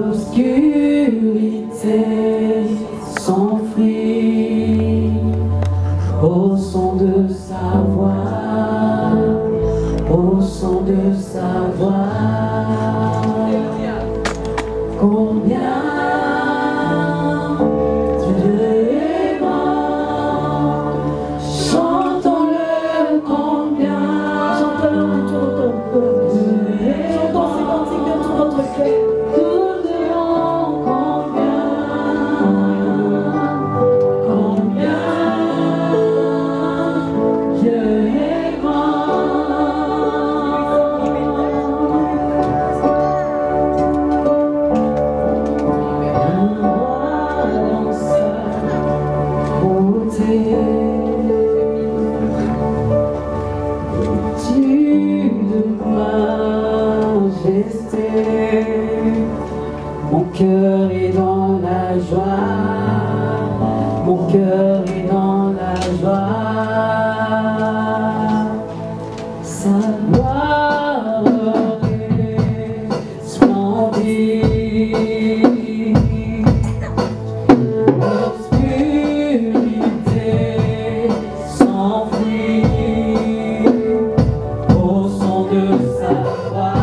l'obscurité s'enfuit au son de sa voix, au son de sa voix. Combien Dieu est grand, chantons-le combien, chantons-le de tout notre cœur, chantons ces cantiques de tout notre cœur. Mon cœur est dans la joie, mon cœur est dans la joie. Sa gloire resplendit, l'obscurité s'enfuit au son de sa voix.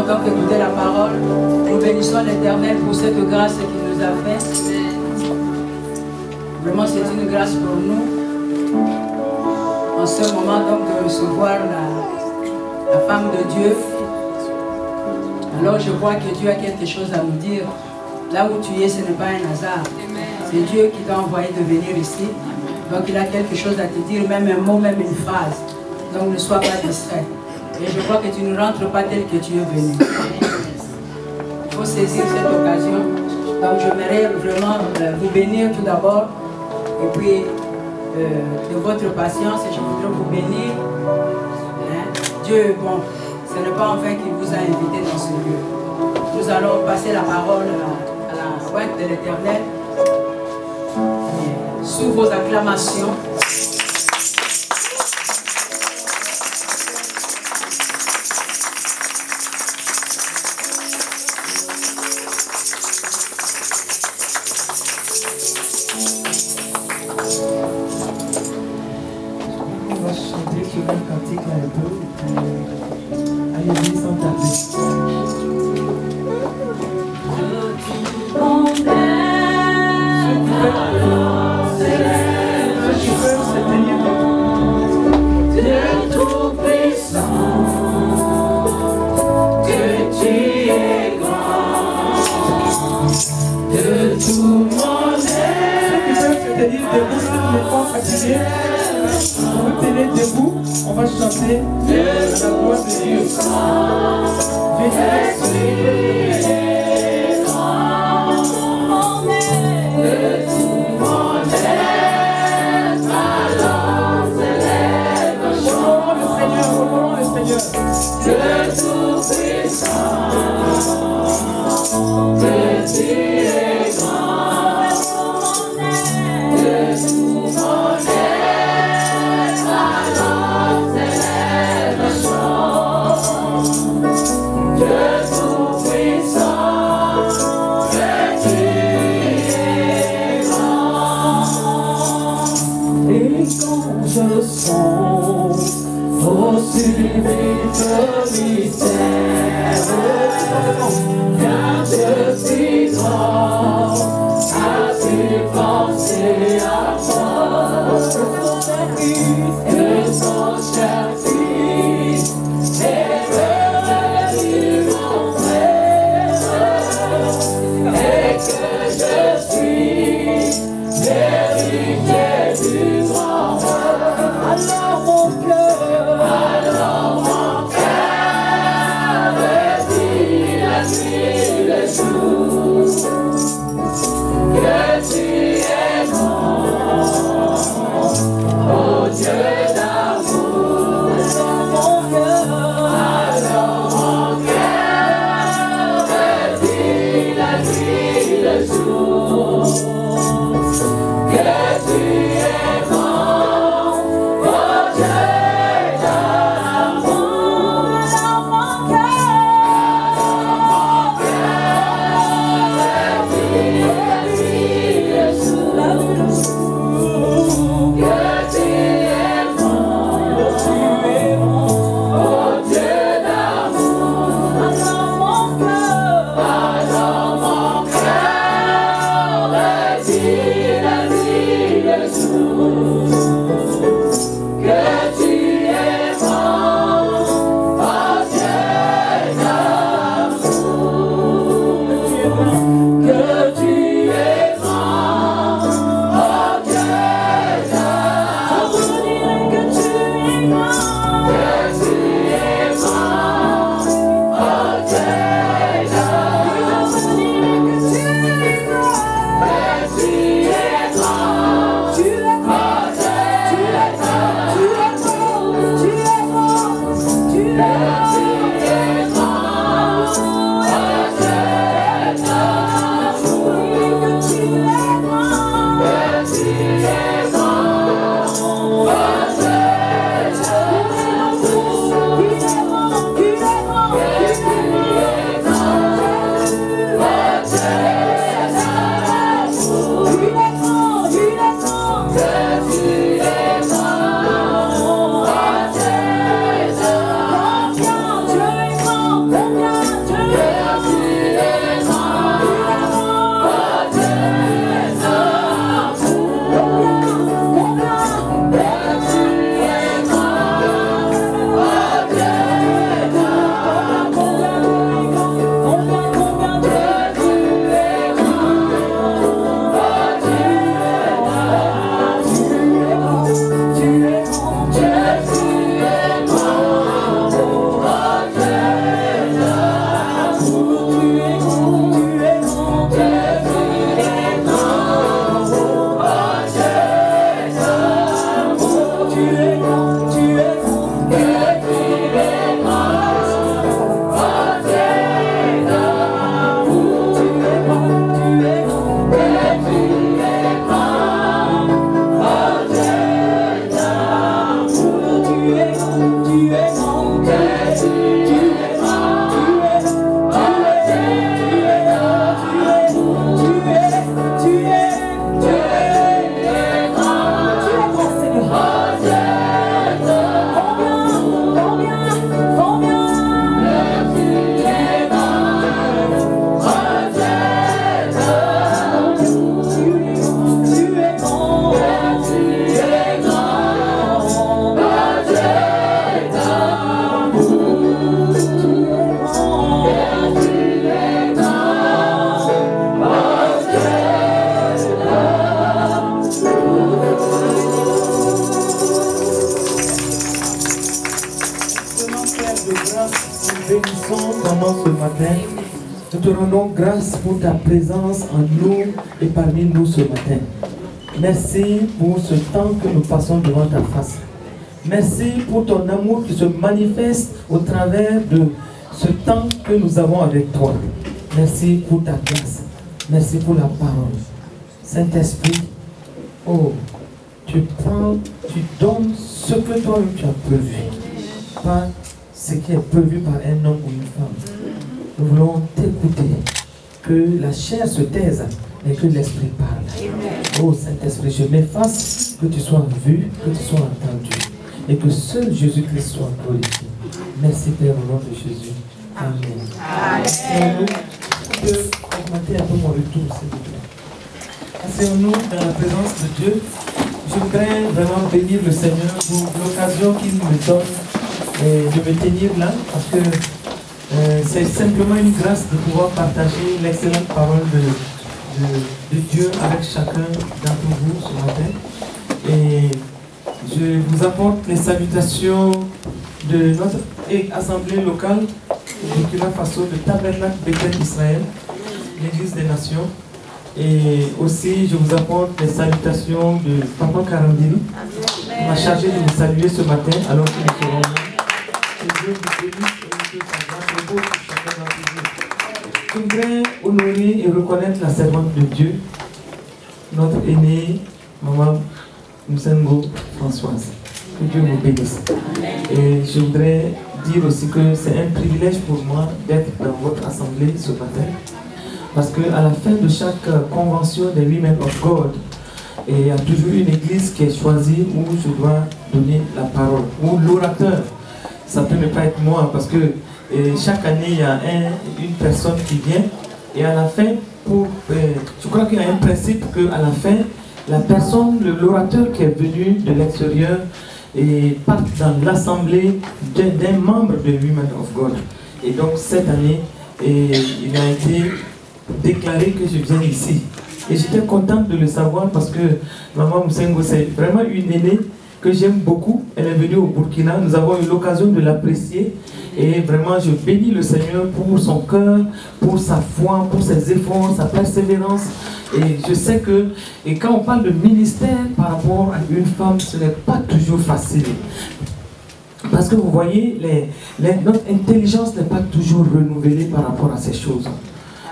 Donc écouter la parole, nous bénissons l'Éternel pour cette grâce qu'il nous a fait. Vraiment c'est une grâce pour nous. En ce moment donc de recevoir la femme de Dieu. Alors je vois que Dieu a quelque chose à nous dire. Là où tu es, ce n'est pas un hasard. C'est Dieu qui t'a envoyé de venir ici. Donc il a quelque chose à te dire, même un mot, même une phrase. Donc ne sois pas distrait. Et je crois que tu ne rentres pas tel que tu es venu. Il faut saisir cette occasion. Donc j'aimerais vraiment vous bénir tout d'abord. Et puis de votre patience, je voudrais vous bénir. Hein? Dieu est bon. Ce n'est pas en vain qu'il vous a invité dans ce lieu. Nous allons passer la parole à la pointe de l'Éternel. Sous vos acclamations. va chanter ce même cantique là un peu. Allez-y sans tarder. Je peux se tenir debout. De tout puissant, que tu es grand, de tout mon Ceux qui peuvent se tenir debout, ceux qui ne sont pas fatigués, vous tenez debout, on va chanter à la gloire de Dieu. de tout puissant, que tu es grand, de tout mon être, alors s'élève le chant, de tout puissant, que tu es grand. Et quand je songe au subite mystère, car depuis grand, as-tu pensé à moi, que son cher fils est revenu mon frère, et que je suis l'héritier du grand roi. Alors mon cœur redit la nuit le jour que tu es bon, ô Dieu d'amour, bénissons ton nom ce matin. Nous te rendons grâce pour ta présence en nous et parmi nous ce matin. Merci pour ce temps que nous passons devant ta face. Merci pour ton amour qui se manifeste au travers de ce temps que nous avons avec toi. Merci pour ta grâce. Merci pour la parole. Saint-Esprit, oh, tu prends, tu donnes ce que toi-même tu as prévu. Pas ce qui est prévu par un homme ou une femme. Nous voulons t'écouter. Que la chair se taise et que l'esprit parle. Oh Saint-Esprit, je m'efface, que tu sois vu, que tu sois entendu. Et que seul Jésus-Christ soit glorifié. Merci Père au nom de Jésus. Amen. Asseyons-nous. Je peux augmenter un peu mon retour, s'il vous plaît. Asseyons-nous dans la présence de Dieu. Je voudrais vraiment bénir le Seigneur pour l'occasion qu'il me donne de me tenir là, parce que c'est simplement une grâce de pouvoir partager l'excellente parole de Dieu avec chacun d'entre vous ce matin. Et je vous apporte les salutations de notre assemblée locale au Burkina Faso, de Tabernacle Bethel Israël, l'Église des Nations. Et aussi, je vous apporte les salutations de Papa Karandiri, qui m'a chargé de vous saluer ce matin alors que nous serons là. Que Dieu vous bénisse et que sa grâce repose sur chacun d'entre vous. Je voudrais honorer et reconnaître la servante de Dieu, notre aînée, Maman Moussengo Françoise. Que Dieu vous bénisse. Et je voudrais dire aussi que c'est un privilège pour moi d'être dans votre assemblée ce matin. Parce qu'à la fin de chaque convention des Women of God, il y a toujours une église qui est choisie où je dois donner la parole. Ou l'orateur. Ça peut ne pas être moi parce que chaque année il y a une personne qui vient. Et à la fin, je crois qu'il y a un principe qu'à la fin, la personne, l'orateur qui est venu de l'extérieur part dans l'assemblée d'un membre de Women of God. Et donc cette année, il a été déclaré que je viens ici. Et j'étais contente de le savoir parce que Maman Moussengo, c'est vraiment une aînée que j'aime beaucoup. Elle est venue au Burkina. Nous avons eu l'occasion de l'apprécier. Et vraiment, je bénis le Seigneur pour son cœur, pour sa foi, pour ses efforts, sa persévérance. Et je sais que, quand on parle de ministère par rapport à une femme, ce n'est pas toujours facile. Parce que vous voyez, notre intelligence n'est pas toujours renouvelée par rapport à ces choses.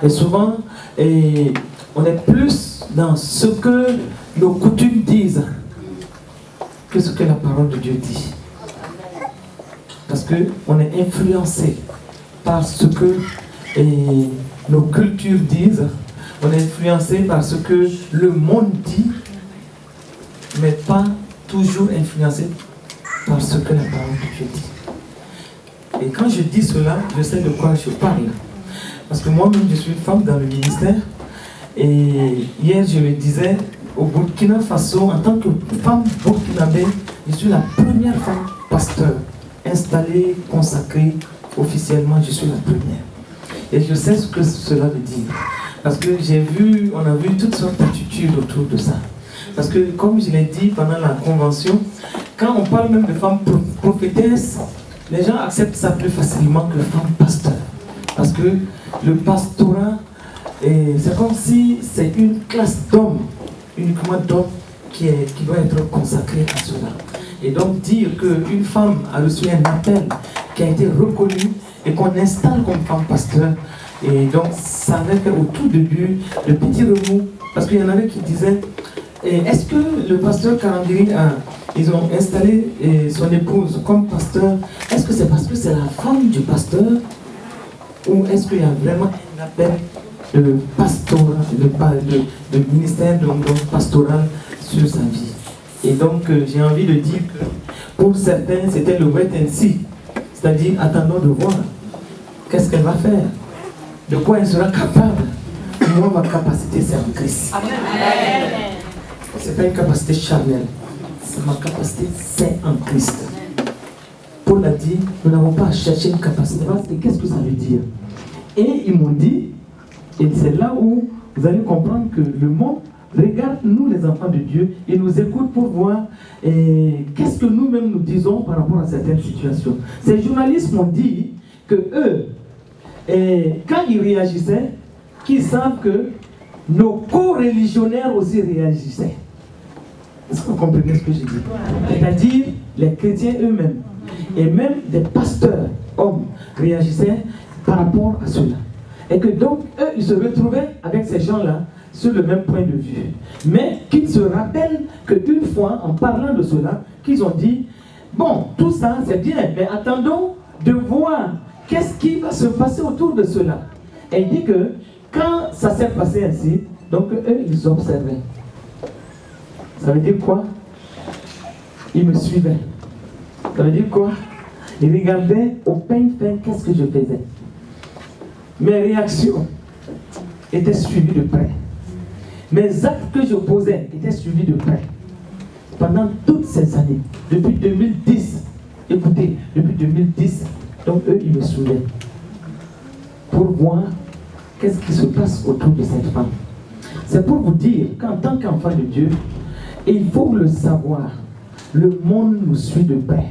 Et souvent, on est plus dans ce que nos coutumes disent que ce que la parole de Dieu dit. Parce qu'on est influencé par ce que nos cultures disent. On est influencé par ce que le monde dit, mais pas toujours influencé par ce que la parole de Dieu dit. Et quand je dis cela, je sais de quoi je parle. Parce que moi-même, je suis une femme dans le ministère. Et hier, je le disais, au Burkina Faso, en tant que femme burkinabé, je suis la première femme pasteur installée, consacrée officiellement, je suis la première. Et je sais ce que cela veut dire. Parce que on a vu toutes sortes d'attitudes autour de ça. Parce que, comme je l'ai dit pendant la convention, quand on parle même de femmes prophétesses, les gens acceptent ça plus facilement que femme pasteur. Parce que le pastorat, c'est comme si c'est une classe d'hommes, uniquement d'hommes, qui doit être consacrée à cela. Et donc dire qu'une femme a reçu un appel qui a été reconnu et qu'on installe comme femme pasteur, et donc ça avait fait au tout début le petit remous, parce qu'il y en avait qui disaient, est-ce que le pasteur Karandiri ils ont installé son épouse comme pasteur, est-ce que c'est parce que c'est la femme du pasteur, ou est-ce qu'il y a vraiment un appel de pastorat, de ministère pastoral sur sa vie? Et donc j'ai envie de dire que pour certains c'était le wait and see, c'est-à-dire attendons de voir qu'est-ce qu'elle va faire, de quoi elle sera capable. Moi, ma capacité c'est en Christ. C'est pas une capacité charnelle, ma capacité c'est en Christ. Paul a dit, nous n'avons pas à chercher une capacité. Qu'est-ce que ça veut dire? Et ils m'ont dit, et c'est là où vous allez comprendre que le monde regarde nous les enfants de Dieu et nous écoute pour voir qu'est-ce que nous-mêmes nous disons par rapport à certaines situations. Ces journalistes m'ont dit que eux, Et quand ils réagissaient, qu'ils savent que nos co-religionnaires aussi réagissaient. Est-ce que vous comprenez ce que je dis? C'est-à-dire les chrétiens eux-mêmes et même des pasteurs hommes réagissaient par rapport à cela. Et que donc, eux, ils se retrouvaient avec ces gens-là sur le même point de vue. Mais qu'ils se rappellent qu'une fois, en parlant de cela, qu'ils ont dit, bon, tout ça, c'est bien, mais attendons de voir qu'est-ce qui va se passer autour de cela. Et il dit que quand ça s'est passé ainsi, donc eux, ils observaient. Ça veut dire quoi? Ils me suivaient. Ça veut dire quoi? Ils regardaient au peigne fin qu'est-ce que je faisais. Mes réactions étaient suivies de près. Mes actes que je posais étaient suivis de près. Pendant toutes ces années, depuis 2010, écoutez, depuis 2010, donc eux, ils me suivaient pour voir qu'est-ce qui se passe autour de cette femme. C'est pour vous dire qu'en tant qu'enfant de Dieu, il faut le savoir. Le monde nous suit de près.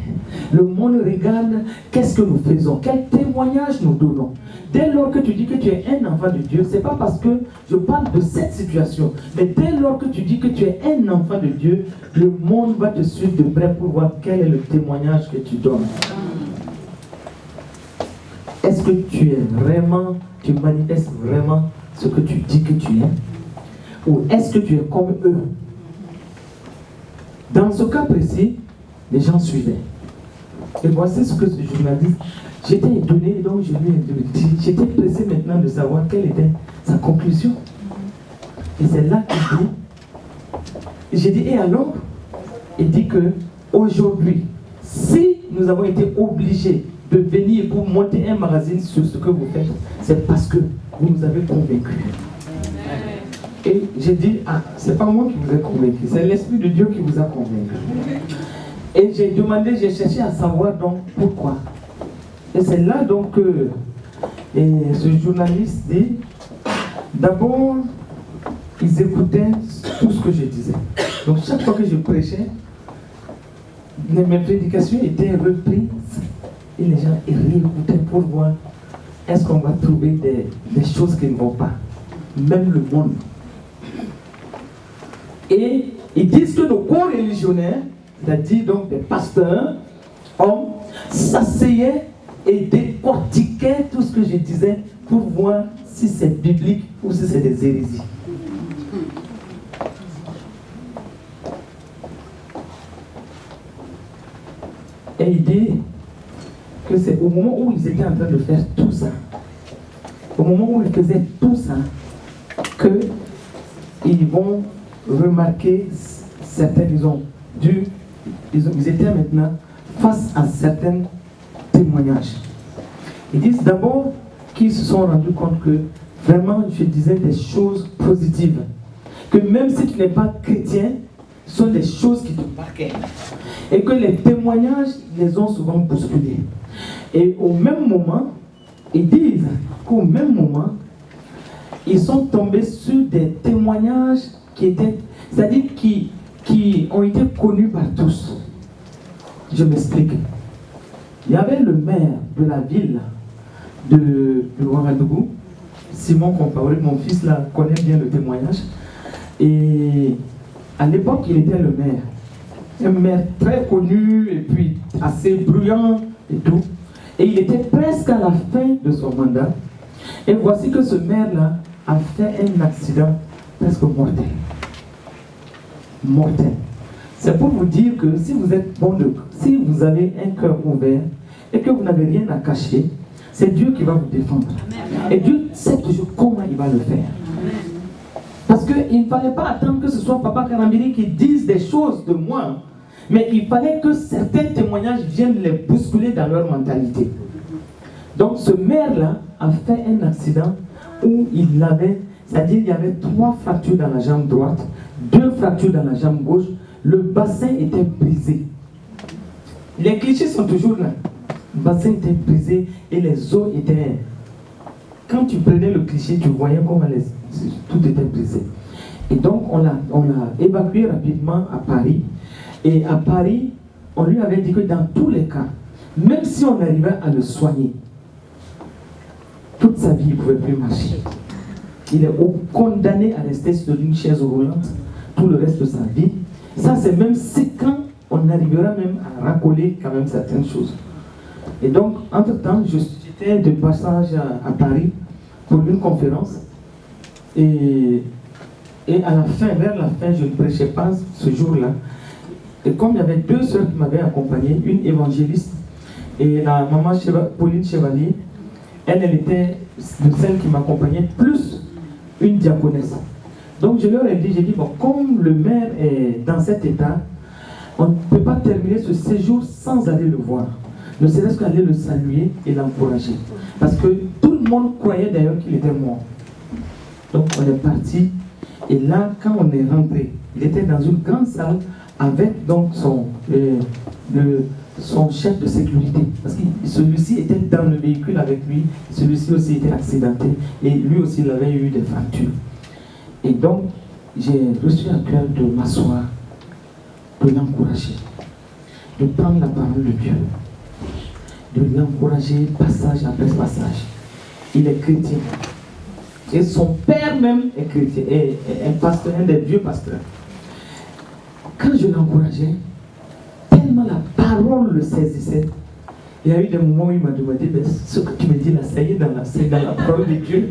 Le monde regarde qu'est-ce que nous faisons, quel témoignage nous donnons. Dès lors que tu dis que tu es un enfant de Dieu, ce n'est pas parce que je parle de cette situation, mais dès lors que tu dis que tu es un enfant de Dieu, le monde va te suivre de près pour voir quel est le témoignage que tu donnes. Est-ce que tu manifestes vraiment ce que tu dis que tu es? Ou est-ce que tu es comme eux? Dans ce cas précis, les gens suivaient. Et voici ce que ce journaliste, j'étais étonné, donc je lui ai dit, j'étais pressé maintenant de savoir quelle était sa conclusion. Et c'est là qu'il dit, j'ai dit, et alors? Il dit que aujourd'hui, si nous avons été obligés de venir pour monter un magazine sur ce que vous faites, c'est parce que vous nous avez convaincus. Et j'ai dit, ah, c'est pas moi qui vous ai convaincu, c'est l'Esprit de Dieu qui vous a convaincu. Et j'ai demandé, j'ai cherché à savoir donc pourquoi. Et c'est là donc que ce journaliste dit, d'abord, ils écoutaient tout ce que je disais. Donc chaque fois que je prêchais, mes prédications étaient reprises et les gens réécoutaient pour voir est-ce qu'on va trouver des choses qui ne vont pas. Même le monde. Et ils disent que nos co-religionnaires, c'est-à-dire donc des pasteurs, hommes, s'asseyaient et décortiquaient tout ce que je disais pour voir si c'est biblique ou si c'est des hérésies. Et il dit que c'est au moment où ils étaient en train de faire tout ça, au moment où ils faisaient tout ça, qu'ils vont remarquer certains, ils étaient maintenant face à certains témoignages. Ils disent d'abord qu'ils se sont rendus compte que vraiment je disais des choses positives, que même si tu n'es pas chrétien, ce sont des choses qui te marquaient et que les témoignages les ont souvent bousculés. Et au même moment, ils disent qu'au même moment, ils sont tombés sur des témoignages qui étaient, c'est-à-dire qui ont été connus par tous. Je m'explique. Il y avait le maire de la ville de Ouagadougou, Simon Compaoré, mon fils là connaît bien le témoignage. Et à l'époque, il était le maire. Un maire très connu et puis assez bruyant et tout. Et il était presque à la fin de son mandat. Et voici que ce maire-là a fait un accident presque mortel. Mortel. C'est pour vous dire que si vous êtes bon, si vous avez un cœur ouvert et que vous n'avez rien à cacher, c'est Dieu qui va vous défendre. Amen. Et Dieu sait toujours comment il va le faire. Amen. Parce qu'il ne fallait pas attendre que ce soit Papa Karambiri qui dise des choses de moi, mais il fallait que certains témoignages viennent les bousculer dans leur mentalité. Donc ce maire-là a fait un accident où il avait, c'est-à-dire il y avait 3 fractures dans la jambe droite, 2 fractures dans la jambe gauche, le bassin était brisé. Les clichés sont toujours là. Le bassin était brisé et les os étaient... Quand tu prenais le cliché, tu voyais comment tout était brisé. Et donc on l'a évacué rapidement à Paris. Et à Paris, on lui avait dit que dans tous les cas, même si on arrivait à le soigner, Toute sa vie, il ne pouvait plus marcher. Il est condamné à rester sur une chaise roulante tout le reste de sa vie. Ça, c'est même si quand on arrivera même à racoler quand même certaines choses. Et donc, entre-temps, j'étais de passage à Paris pour une conférence. Et à la fin, vers la fin, je ne prêchais pas ce jour-là. Et comme il y avait deux sœurs qui m'avaient accompagné, une évangéliste et la maman Pauline Chevalier, elle était de celle qui m'accompagnait, plus une diaconesse. Donc je leur ai dit, bon, comme le maire est dans cet état, on ne peut pas terminer ce séjour sans aller le voir. Ne serait-ce qu'aller le saluer et l'encourager. Parce que tout le monde croyait d'ailleurs qu'il était mort. Donc on est parti. Et là, quand on est rentré, il était dans une grande salle avec donc son chef de sécurité. Parce que celui-ci était dans le véhicule avec lui. Celui-ci aussi était accidenté. Et lui aussi, il avait eu des fractures. Et donc, j'ai reçu à cœur de m'asseoir, de l'encourager, de prendre la parole de Dieu, de l'encourager passage après passage. Il est chrétien. Et son père même est chrétien, est un pasteur, un des vieux pasteurs. Quand je l'encourageais, tellement la parole le saisissait, il y a eu des moments où il m'a demandé, mais ce que tu me dis là, ça y est, c'est dans la parole de Dieu.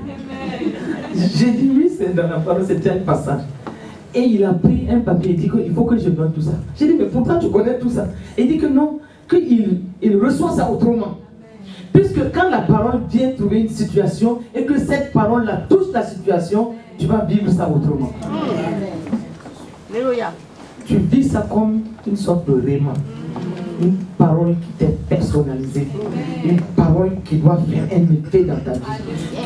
J'ai dit oui, c'est dans la parole, c'était un passage. Et il a pris un papier, il dit qu'il faut que je donne tout ça. J'ai dit, mais pourtant tu connais tout ça. Il dit que non, qu'il reçoit ça autrement. Puisque quand la parole vient trouver une situation et que cette parole-là touche la situation, tu vas vivre ça autrement. Alléluia. Tu vis ça comme une sorte de réma. Une parole qui t'est personnalisée. Une parole qui doit faire un effet dans ta vie.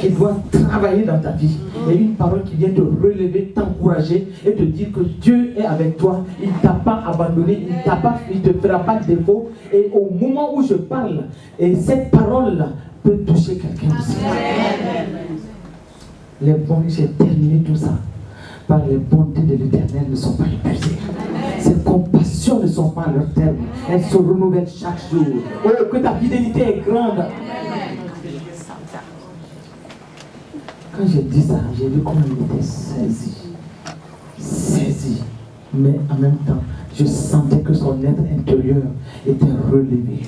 Qui doit travailler dans ta vie. Et une parole qui vient te relever, t'encourager et te dire que Dieu est avec toi. Il ne t'a pas abandonné. Il ne te fera pas de défaut. Et au moment où je parle, et cette parole-là peut toucher quelqu'un aussi. Les bons, j'ai terminé tout ça. Par les bontés de l'Éternel ne sont pas épuisées. Ses compassions ne sont pas à leur terme. Elles se renouvellent chaque jour. Oh, que ta fidélité est grande. Quand j'ai dit ça, j'ai vu comment il était saisi. Saisi. Mais en même temps, je sentais que son être intérieur était relevé.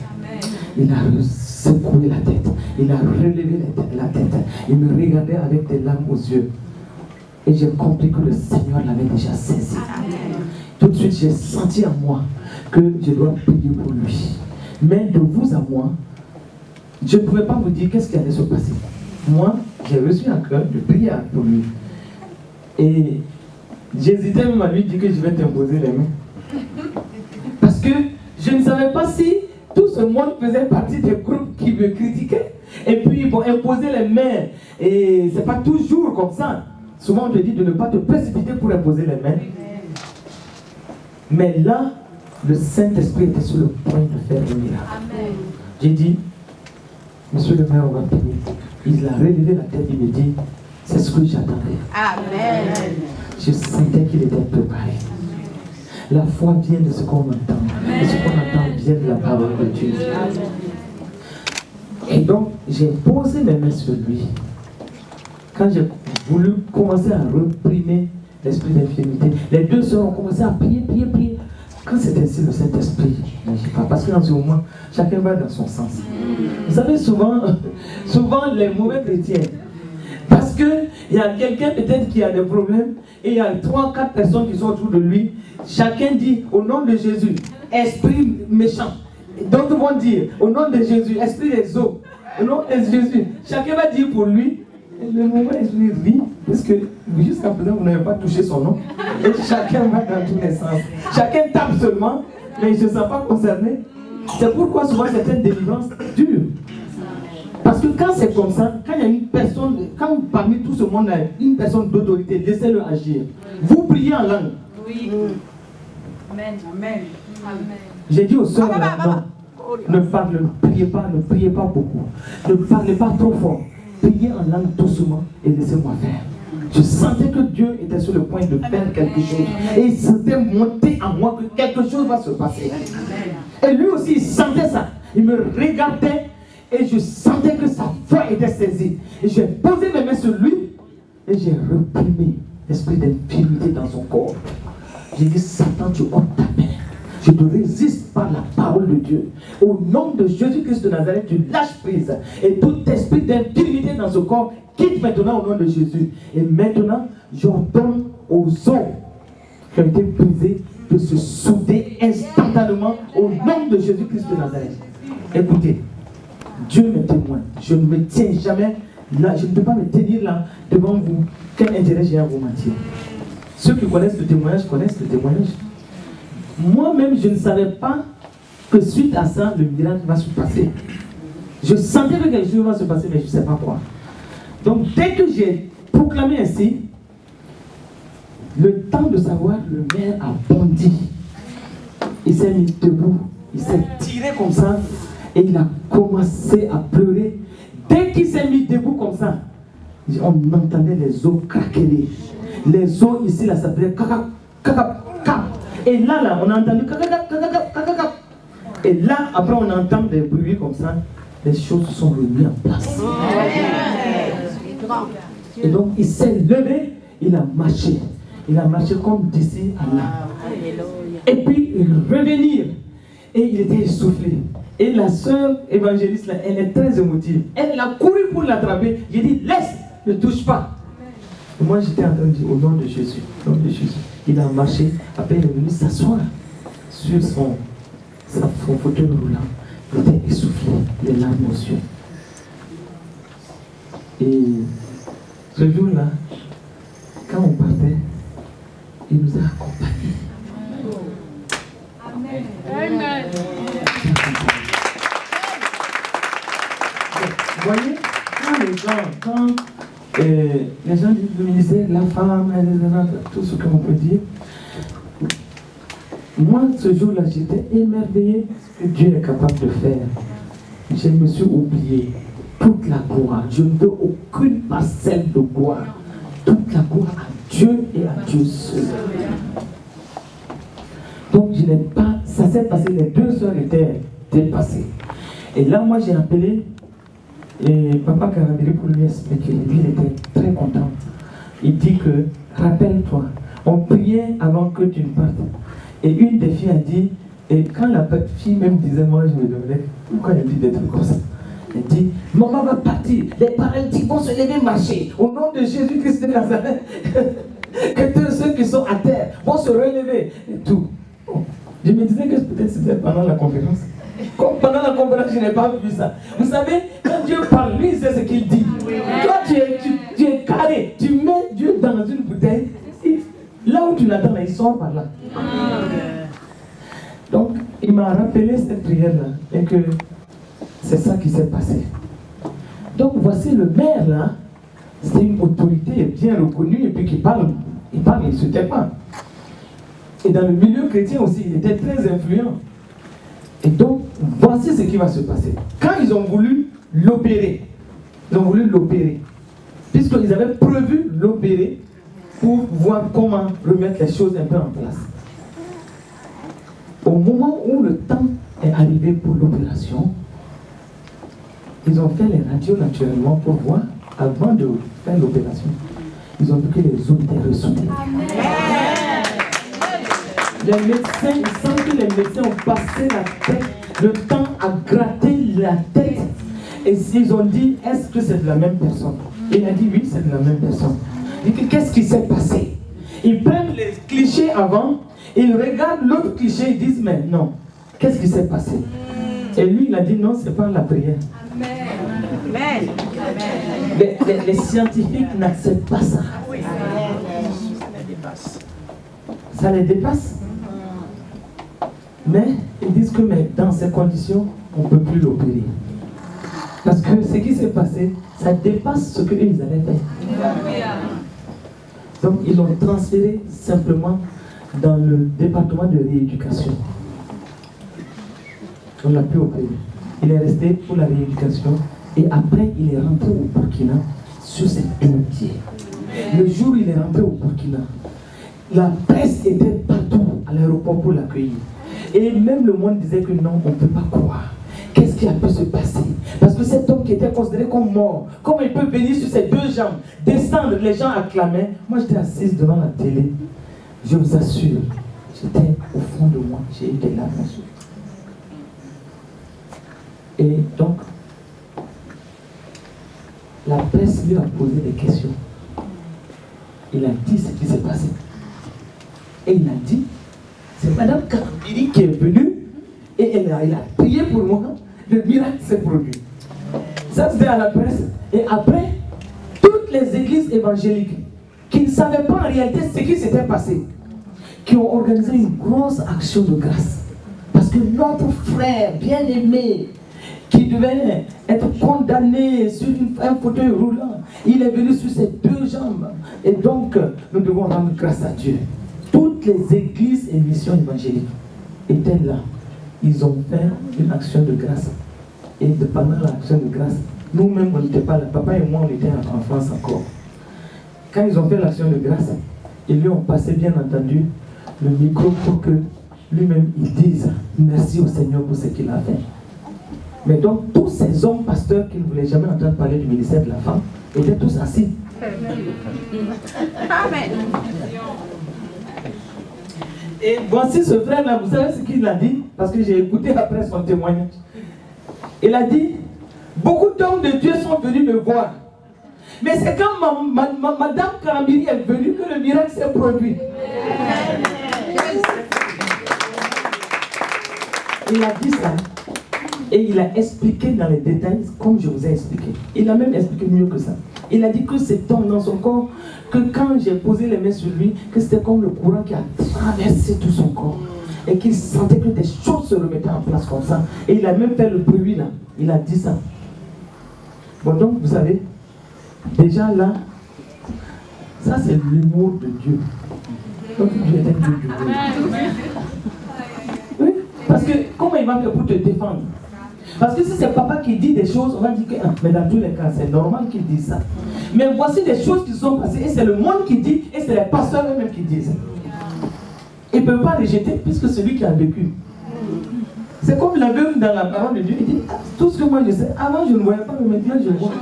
Il a secoué la tête. Il a relevé la tête. Il me regardait avec des larmes aux yeux. Et j'ai compris que le Seigneur l'avait déjà saisi. Tout de suite, j'ai senti en moi que je dois prier pour lui. Mais de vous à moi, je ne pouvais pas vous dire qu'est-ce qui allait se passer. Moi, j'ai reçu un cœur de prière pour lui. Et j'hésitais même à lui dire que je vais t'imposer les mains. Parce que je ne savais pas si tout ce monde faisait partie des groupes qui me critiquaient. Et puis, ils vont imposer les mains. Et ce n'est pas toujours comme ça. Souvent, on te dit de ne pas te précipiter pour imposer les mains. Mais là, le Saint-Esprit était sur le point de faire un miracle. J'ai dit, monsieur le maire, on va prier. Il a relevé la tête, il me dit, c'est ce que j'attendais. Amen. Je sentais qu'il était préparé. La foi vient de ce qu'on entend. Et ce qu'on entend vient de la parole de Dieu. Et donc, j'ai posé mes mains sur lui. Quand j'ai voulu commencer à réprimer l'esprit d'infirmité, les deux sœurs ont commencé à prier. Quand c'est ainsi, le Saint-Esprit n'agit pas. Parce que dans ce moment, chacun va dans son sens. Vous savez, souvent les mauvais chrétiens, parce qu'il y a quelqu'un peut-être qui a des problèmes, et il y a 3-4 personnes qui sont autour de lui, chacun dit au nom de Jésus, esprit méchant. D'autres vont dire au nom de Jésus, esprit des eaux. Au nom de Jésus, chacun va dire pour lui. Le moment esprit rit, parce que jusqu'à présent vous n'avez pas touché son nom. Et chacun va dans tous les sens. Chacun tape seulement, mais il ne se sent pas concerné. C'est pourquoi souvent certaines délivrances durent. Parce que quand c'est comme ça, quand il y a une personne, quand parmi tout ce monde, il y a une personne d'autorité, laissez-le agir. Vous priez en langue. Oui. Amen. Amen. J'ai dit aux sœurs, non, ne priez pas beaucoup. Ne parlez pas trop fort. Priez en langue doucement et laissez-moi faire. Je sentais que Dieu était sur le point de faire quelque chose. Et il sentait monter en moi que quelque chose va se passer. Et lui aussi, il sentait ça. Il me regardait Et je sentais que sa foi était saisie. Et j'ai posé mes mains sur lui et j'ai reprimé l'esprit d'infirmité dans son corps. J'ai dit, Satan, tu ôtes ta main. Je te résiste par la parole de Dieu. Au nom de Jésus-Christ de Nazareth, tu lâches prise. Et tout esprit d'infirmité dans ce corps quitte maintenant au nom de Jésus. Et maintenant, j'ordonne aux os qui ont été brisés de se souder instantanément au nom de Jésus-Christ de Nazareth. Écoutez, Dieu me témoigne. Je ne me tiens jamais là. Je ne peux pas me tenir là devant vous. Quel intérêt j'ai à vous mentir? Ceux qui connaissent le témoignage connaissent le témoignage. Moi-même, je ne savais pas que suite à ça, le miracle va se passer. Je sentais que quelque chose va se passer, mais je ne sais pas quoi. Donc, dès que j'ai proclamé ainsi, le temps de savoir, le maire a bondi. Il s'est mis debout, il s'est tiré comme ça, et il a commencé à pleurer. Dès qu'il s'est mis debout comme ça, on entendait les os craqueler. Les os ici, là, ça faisait caca, caca, caca. Et là, on a entendu caca, caca, caca, caca. Et là, après, on entend des bruits comme ça. Les choses sont remises en place. Et donc, il s'est levé, il a marché. Il a marché comme d'ici à là. Et puis, revenir. Et il était essoufflé. Et la sœur évangéliste, là, elle est très émotive. Elle a couru pour l'attraper. J'ai dit, laisse, ne touche pas. Et moi, j'étais en train de dire, au nom de Jésus, au nom de Jésus. Il a marché. Après, il est venu s'asseoir sur son fauteuil roulant. Il était essoufflé, les larmes aux yeux. Et ce jour-là, quand on partait, il nous a accompagnés. Amen. Amen. Vous voyez, quand les gens disent le ministère, la femme, tout ce qu'on peut dire, moi, ce jour-là, j'étais émerveillé ce que Dieu est capable de faire. Je me suis oublié toute la gloire. Je ne veux aucune parcelle de gloire. Toute la gloire à Dieu et à Dieu seul. Donc, je n'ai pas... Ça s'est passé, les deux sœurs étaient dépassées. Et là, moi, j'ai appelé et Papa Karabiri pour lui expliquer. Lui, il était très content. Il dit que, rappelle-toi, on priait avant que tu ne partes. Et une des filles a dit, et quand la fille même disait, moi je me demandais, pourquoi elle dit des trucs comme ça? Elle dit, maman va partir, les paralytiques vont se lever marcher, au nom de Jésus-Christ de Nazareth, que tous ceux qui sont à terre vont se relever, et tout. Bon. Je me disais que peut-être c'était pendant la conférence. Comme pendant la conférence, je n'ai pas vu ça. Vous savez, quand Dieu parle, lui, c'est ce qu'il dit. Toi, tu es carré, tu mets Dieu dans une bouteille. Là où tu l'attends, il sort par là. Donc, il m'a rappelé cette prière-là et que c'est ça qui s'est passé. Donc, voici le maire là, c'est une autorité bien reconnue et puis qui parle, il ne se tait pas. Et dans le milieu chrétien aussi, il était très influent. Et donc, voici ce qui va se passer. Quand ils ont voulu l'opérer, puisqu'ils avaient prévu l'opérer, pour voir comment remettre les choses un peu en place. Au moment où le temps est arrivé pour l'opération, ils ont fait les radios naturellement pour voir, avant de faire l'opération, ils ont vu que les os étaient ressoudés. Les médecins, ils sentent que les médecins ont passé la tête, le temps à gratter la tête, et ils ont dit, est-ce que c'est de la même personne? Et il a dit, oui, c'est de la même personne. Qu'est-ce qui s'est passé? Ils prennent les clichés avant, ils regardent l'autre cliché, ils disent mais non, qu'est-ce qui s'est passé? Et lui il a dit non, c'est pas la prière. Amen. Les scientifiques n'acceptent pas ça. Ça les dépasse. Mais ils disent que mais dans ces conditions, on ne peut plus l'opérer. Parce que ce qui s'est passé, ça dépasse ce qu'ils allaient faire. Donc, ils l'ont transféré simplement dans le département de rééducation. On l'a pu opérer. Il est resté pour la rééducation et après, il est rentré au Burkina sur ses deux pieds. Le jour où il est rentré au Burkina, la presse était partout à l'aéroport pour l'accueillir. Et même le monde disait que non, on ne peut pas croire. Qu'est-ce qui a pu se passer? Parce que cet homme qui était considéré comme mort, comment il peut venir sur ses deux jambes, descendre, les gens acclamaient. Moi j'étais assise devant la télé, je vous assure, j'étais au fond de moi, j'ai eu des larmes. Et donc, la presse lui a posé des questions. Il a dit ce qui s'est passé. Et il a dit, c'est Madame Karambiri qui est venue et elle a prié pour moi, le miracle s'est produit. Ça c'était à la presse. Et après, toutes les églises évangéliques qui ne savaient pas en réalité ce qui s'était passé, qui ont organisé une grosse action de grâce. Parce que notre frère bien-aimé, qui devait être condamné sur un fauteuil roulant, il est venu sur ses deux jambes. Et donc, nous devons rendre grâce à Dieu. Toutes les églises et missions évangéliques étaient là. Ils ont fait une action de grâce. Et pendant l'action de grâce, nous-mêmes, on n'était pas là. Papa et moi, on était en France encore. Quand ils ont fait l'action de grâce, ils lui ont passé, bien entendu, le micro pour que lui-même, il dise merci au Seigneur pour ce qu'il a fait. Mais donc, tous ces hommes pasteurs qui ne voulaient jamais entendre parler du ministère de la femme étaient tous assis. Amen. Et voici ce frère-là, vous savez ce qu'il a dit? Parce que j'ai écouté après son témoignage. Il a dit, beaucoup d'hommes de Dieu sont venus me voir. Mais c'est quand Madame Karambiri est venue que le miracle s'est produit. Il a dit ça. Et il a expliqué dans les détails, comme je vous ai expliqué. Il a même expliqué mieux que ça. Il a dit que cet homme dans son corps, que quand j'ai posé les mains sur lui, que c'était comme le courant qui a traversé tout son corps. Et qu'il sentait que des choses se remettaient en place comme ça. Et il a même fait le bruit là. Il a dit ça. Bon donc, vous savez, déjà là, ça c'est l'humour de Dieu. Donc Dieu est un Dieu du monde. Oui, parce que comment il va faire pour te défendre? Parce que si c'est papa qui dit des choses, on va dire que, mais dans tous les cas, c'est normal qu'il dise ça. Mais voici des choses qui sont passées, et c'est le monde qui dit, et c'est les pasteurs eux-mêmes qui disent. Il ne peut pas rejeter, puisque c'est lui qui a vécu. C'est comme la veuve dans la parole de Dieu, il dit, tout ce que moi je sais, avant je ne voyais pas, mais maintenant je vois.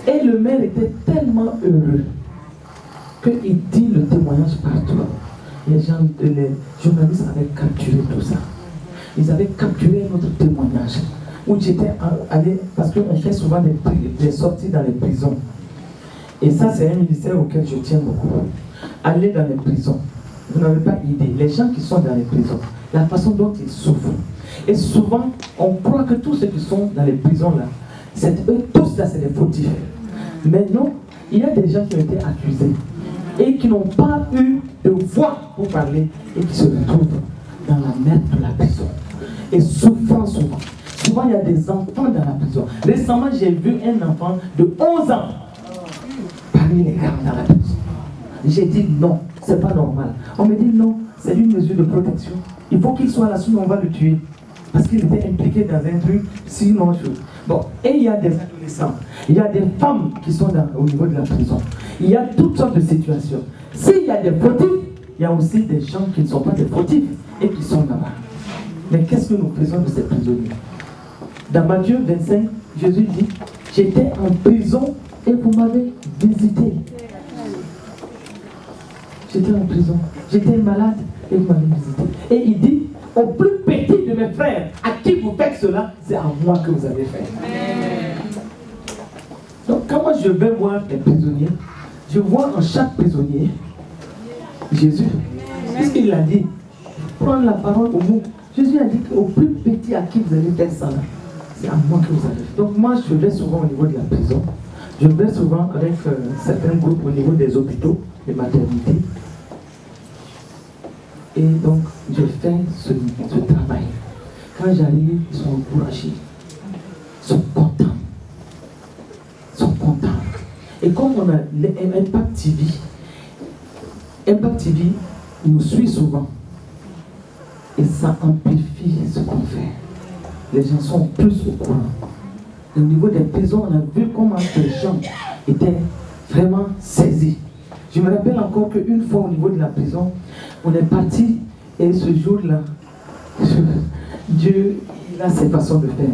Et le maire était tellement heureux, qu'il dit le témoignage partout. Les journalistes avaient capturé tout ça. Ils avaient capturé notre témoignage. Où j'étais allé, parce qu'on fait souvent des sorties dans les prisons. Et ça, c'est un ministère auquel je tiens beaucoup. Aller dans les prisons. Vous n'avez pas idée. Les gens qui sont dans les prisons, la façon dont ils souffrent. Et souvent, on croit que tous ceux qui sont dans les prisons là, eux tous là, c'est des fautifs. Mais non, il y a des gens qui ont été accusés et qui n'ont pas eu de voix pour parler et qui se retrouvent dans la merde de la prison et souffrant souvent. Souvent, il y a des enfants dans la prison. Récemment, j'ai vu un enfant de 11 ans parmi les gars dans la prison. J'ai dit non, c'est pas normal. On me dit non, c'est une mesure de protection. Il faut qu'il soit là, sinon on va le tuer. Parce qu'il était impliqué dans un truc, sinon chose. Bon, et il y a des adolescents, il y a des femmes qui sont au niveau de la prison. Il y a toutes sortes de situations. S'il y a des fautifs, il y a aussi des gens qui ne sont pas des fautifs et qui sont là-bas. Mais qu'est-ce que nous faisons de ces prisonniers? Dans Matthieu 25, Jésus dit, j'étais en prison et vous m'avez visité. J'étais en prison, j'étais malade et vous m'avez visité. Et il dit, au plus petit de mes frères, à qui vous faites cela, c'est à moi que vous avez fait. Donc quand moi je vais voir les prisonniers, je vois en chaque prisonnier Jésus. Puisqu'il a dit, prendre la parole au mot. Jésus a dit qu'au plus petit à qui vous allez faire ça, c'est à moi que vous avez fait. Donc moi je vais souvent au niveau de la prison. Je vais souvent avec certains groupes au niveau des hôpitaux, des maternités. Et donc, je fais ce travail. Quand j'arrive, ils sont encouragés. Ils sont contents. Ils sont contents. Et comme on a l'Impact TV, Impact TV nous suit souvent. Et ça amplifie ce qu'on fait. Les gens sont plus au courant. Au niveau des prisons, on a vu comment les gens étaient vraiment saisis. Je me rappelle encore qu'une fois au niveau de la prison, on est parti et ce jour-là, Dieu, il a ses façons de faire.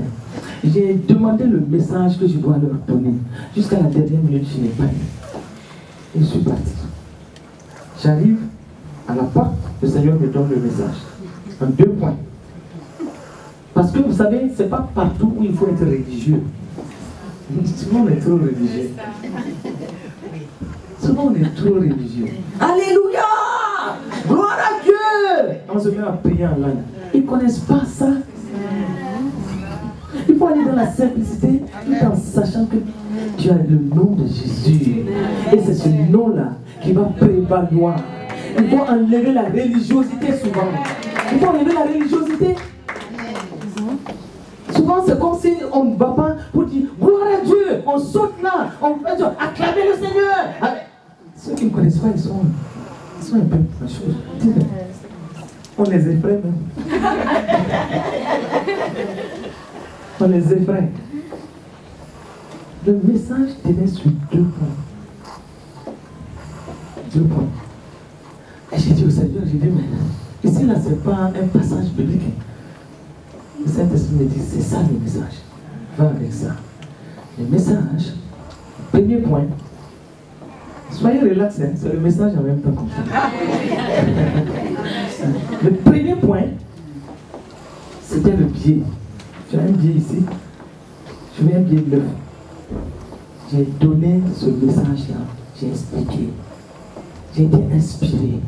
J'ai demandé le message que je dois leur donner. Jusqu'à la dernière minute, je n'ai pas eu. Et je suis parti. J'arrive à la porte, le Seigneur me donne le message. En 2 points. Parce que vous savez, ce n'est pas partout où il faut être religieux. Souvent on est trop religieux. Souvent on est trop religieux. Alléluia! Gloire à Dieu! On se met à prier en langue. Ils ne connaissent pas ça. Il faut aller dans la simplicité tout en sachant que tu as le nom de Jésus. Et c'est ce nom-là qui va prévaloir. Il faut enlever la religiosité souvent. Il faut enlever la religiosité. Souvent c'est comme si on ne va pas pour dire gloire à Dieu. On saute là, on fait acclamer le Seigneur. Ceux qui ne connaissent pas, ils sont un peu la chose. On les effraie même. On les effraie. Le message tenait sur 2 points. 2 points. Et j'ai dit au Seigneur, j'ai dit, mais ici là, ce n'est pas un passage biblique. Le Saint-Esprit me dit, c'est ça le message. Va avec ça. Le message, premier point, soyez relax, hein, c'est le message en même temps comme ça. Le premier point, c'était le biais. J'ai un biais ici. Je mets un biais bleu. J'ai donné ce message-là. J'ai expliqué. J'ai été inspiré.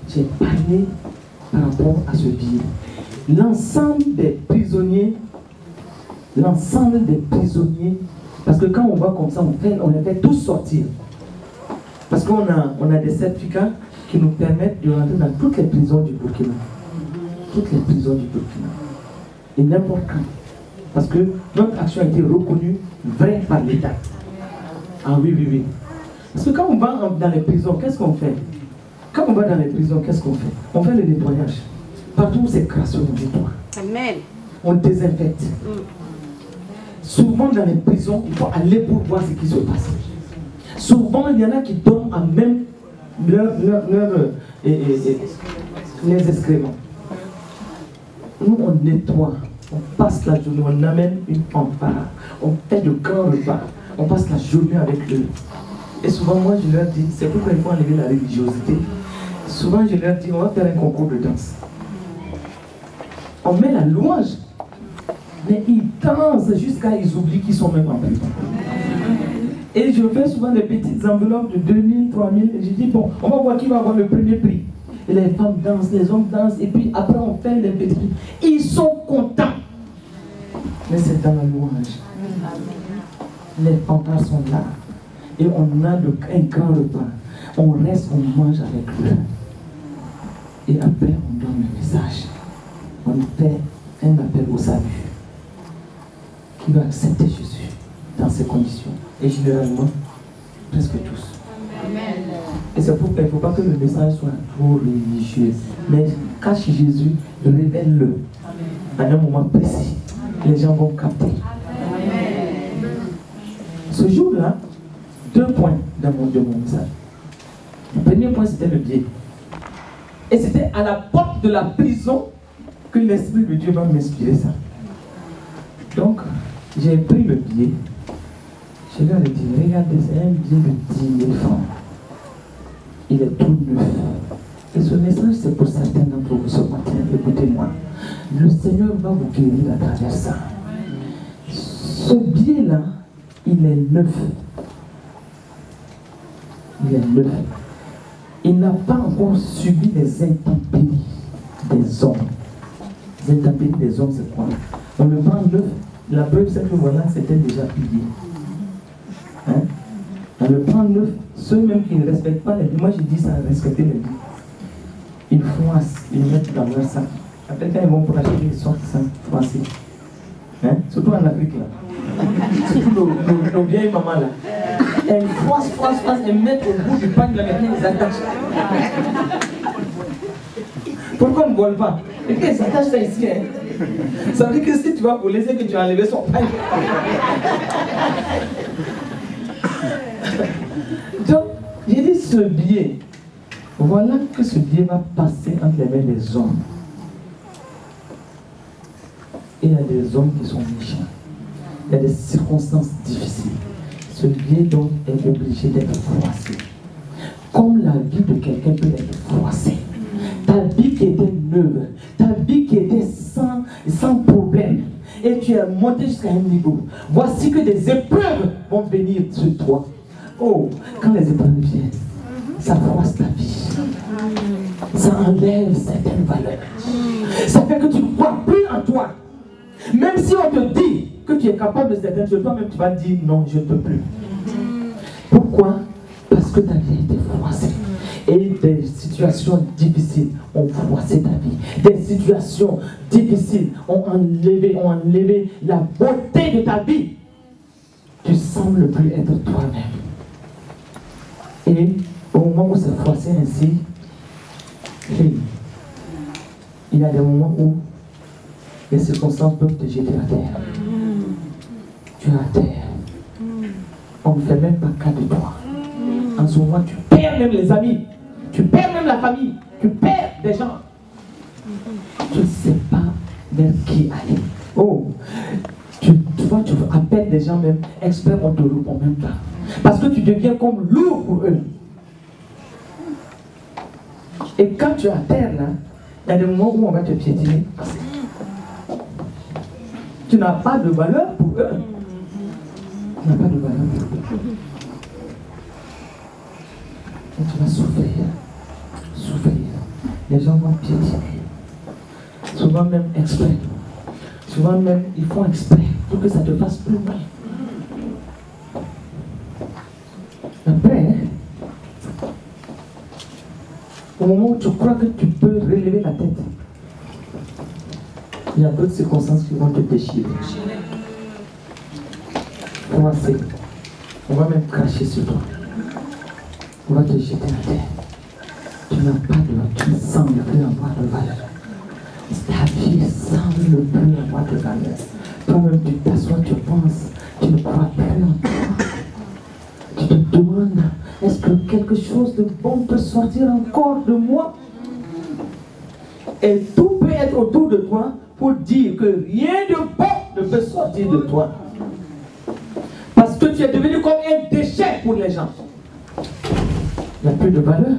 J'ai parlé par rapport à ce biais. L'ensemble des prisonniers, parce que quand on va comme ça, on les fait tous sortir. Parce qu'on a des certificats qui nous permettent de rentrer dans toutes les prisons du Burkina. Toutes les prisons du Burkina. Et n'importe quand. Parce que notre action a été reconnue vraie par l'État. Ah oui, oui, oui. Parce que quand on va dans les prisons, qu'est-ce qu'on fait? Quand on va dans les prisons, qu'est-ce qu'on fait? On fait le nettoyage. Partout où c'est crasseux, on nettoie. Amen. On désinfecte. Souvent dans les prisons, il faut aller pour voir ce qui se passe. Souvent, il y en a qui donnent à même les excréments. Nous, on nettoie. On passe la journée, on amène une fanfare. On fait de grands repas. On passe la journée avec eux. Et souvent, moi, je leur dis, c'est pourquoi il faut enlever la religiosité. Souvent, je leur dis, on va faire un concours de danse. On met la louange. Mais ils dansent jusqu'à ils oublient qu'ils sont même en prison. Et je fais souvent des petites enveloppes de 2000, 3000. Et je dis, bon, on va voir qui va avoir le premier prix. Et les femmes dansent, les hommes dansent. Et puis après, on fait les petits prix. Ils sont contents. Mais c'est dans la louange. Les fanfares sont là. Et on a un grand repas. On reste, on mange avec eux. Et après, on donne le message. On fait un appel au salut. Qui va accepter Jésus dans ces conditions. Et généralement, presque tous. Amen. Et c'est pourquoi il ne faut pas que le message soit trop religieux. Mais cache Jésus, révèle-le. À un moment précis. Les gens vont capter. Amen. Ce jour-là, 2 points de mon message. Le premier point, c'était le biais. Et c'était à la porte de la prison que l'Esprit de Dieu va m'inspirer ça. Donc, j'ai pris le billet. Je leur ai dit, regardez, c'est un billet de 10 000 francs. Il est tout neuf. Et ce message, c'est pour certains d'entre vous ce matin. Écoutez-moi. Le Seigneur va vous guérir à travers ça. Ce billet-là, il est neuf. Il est neuf. Il n'a pas encore subi les intempéries des hommes. Les intempéries des hommes, c'est quoi? On le vend neuf. La preuve, c'est que voilà, c'était déjà plié. Hein? On le prend neuf. Ceux même qui ne respectent pas les billes, moi je dis ça, respecter les billes. Ils froissent, ils mettent dans leur sac. Après, quand ils vont pour acheter, ils sortent ça froissé. Hein? Surtout en Afrique, là. Surtout nos vieilles mamans, là. Elles froissent, elles mettent au bout du pain de la maison, ils attachent. Pourquoi on ne vole pas? Et puis, ils attachent ça ici. Hein? Ça veut dire que si tu vas voler, c'est que tu as enlevé son pain. Donc, j'ai dit ce billet. Voilà que ce billet va passer entre les mains des hommes. Et il y a des hommes qui sont méchants. Il y a des circonstances difficiles. Ce biais donc est obligé d'être froissé. Comme la vie de quelqu'un peut être froissée. Ta vie qui était neuve, ta vie qui était sans problème, et tu es monté jusqu'à un niveau. Voici que des épreuves vont venir sur toi. Oh, quand les épreuves viennent, ça froisse ta vie. Ça enlève certaines valeurs. Ça fait que tu ne crois plus en toi. Même si on te dit que tu es capable de certaines choses, toi-même tu vas dire non, je ne peux plus. Pourquoi? Parce que ta vie a été froissée. Et des situations difficiles ont froissé ta vie. Des situations difficiles ont enlevé la beauté de ta vie. Tu sembles plus être toi-même. Et au moment où c'est froissé ainsi, il y a des moments où les circonstances peuvent te jeter à terre. Tu es à terre. On ne fait même pas cas de toi. En ce moment, tu perds même les amis. Tu perds même la famille. Tu perds des gens. Tu ne sais pas vers qui aller. Oh, tu appelles des gens même experts, on ne te répond même pas. Parce que tu deviens comme lourd pour eux. Et quand tu es à terre, là, il y a des moments où on va te piétiner. Tu n'as pas de valeur pour eux. Tu n'as pas de valeur pour eux. Et tu vas souffrir. Souffrir. Les gens vont piétiner. Souvent même exprès. Souvent même, ils font exprès pour que ça te fasse plus mal. Après, au moment où tu crois que tu peux relever la tête, il y a d'autres circonstances qui vont te déchirer. Froisser. On va même cracher sur toi. On va te jeter à terre. Tu n'as pas de... Tu ne sembles plus avoir de valeur. Ta vie semble plus avoir de valeur. Toi-même, tu t'assois, tu penses, tu ne crois plus en toi. Tu te demandes, est-ce que quelque chose de bon peut sortir encore de moi? Et tout peut être autour de toi pour dire que rien de bon ne peut sortir de toi. Parce que tu es devenu comme un déchet pour les gens. Il n'y a plus de valeur.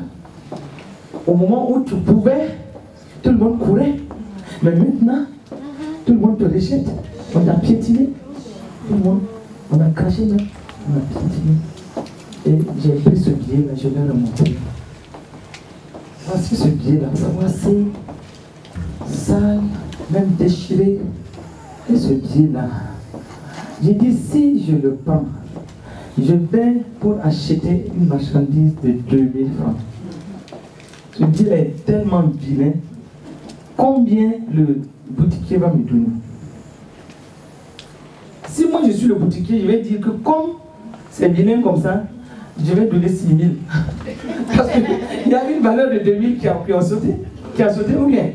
Au moment où tu pouvais, tout le monde courait. Mais maintenant, tout le monde te rejette. On t'a piétiné. Tout le monde, on a craché même. On a piétiné. Et j'ai pris ce billet là, je l'ai remonté. Voici ce billet là, voici, sale, même déchiré. Et ce billet là, j'ai dit si je le prends, je vais pour acheter une marchandise de 2000 francs. Ce billet est tellement vilain. Combien le boutiquier va me donner? Si moi je suis le boutiquier, je vais dire que comme c'est vilain comme ça, je vais donner 6 000. Parce qu'il y a une valeur de 2000 qui a sauté. Qui a sauté ou bien?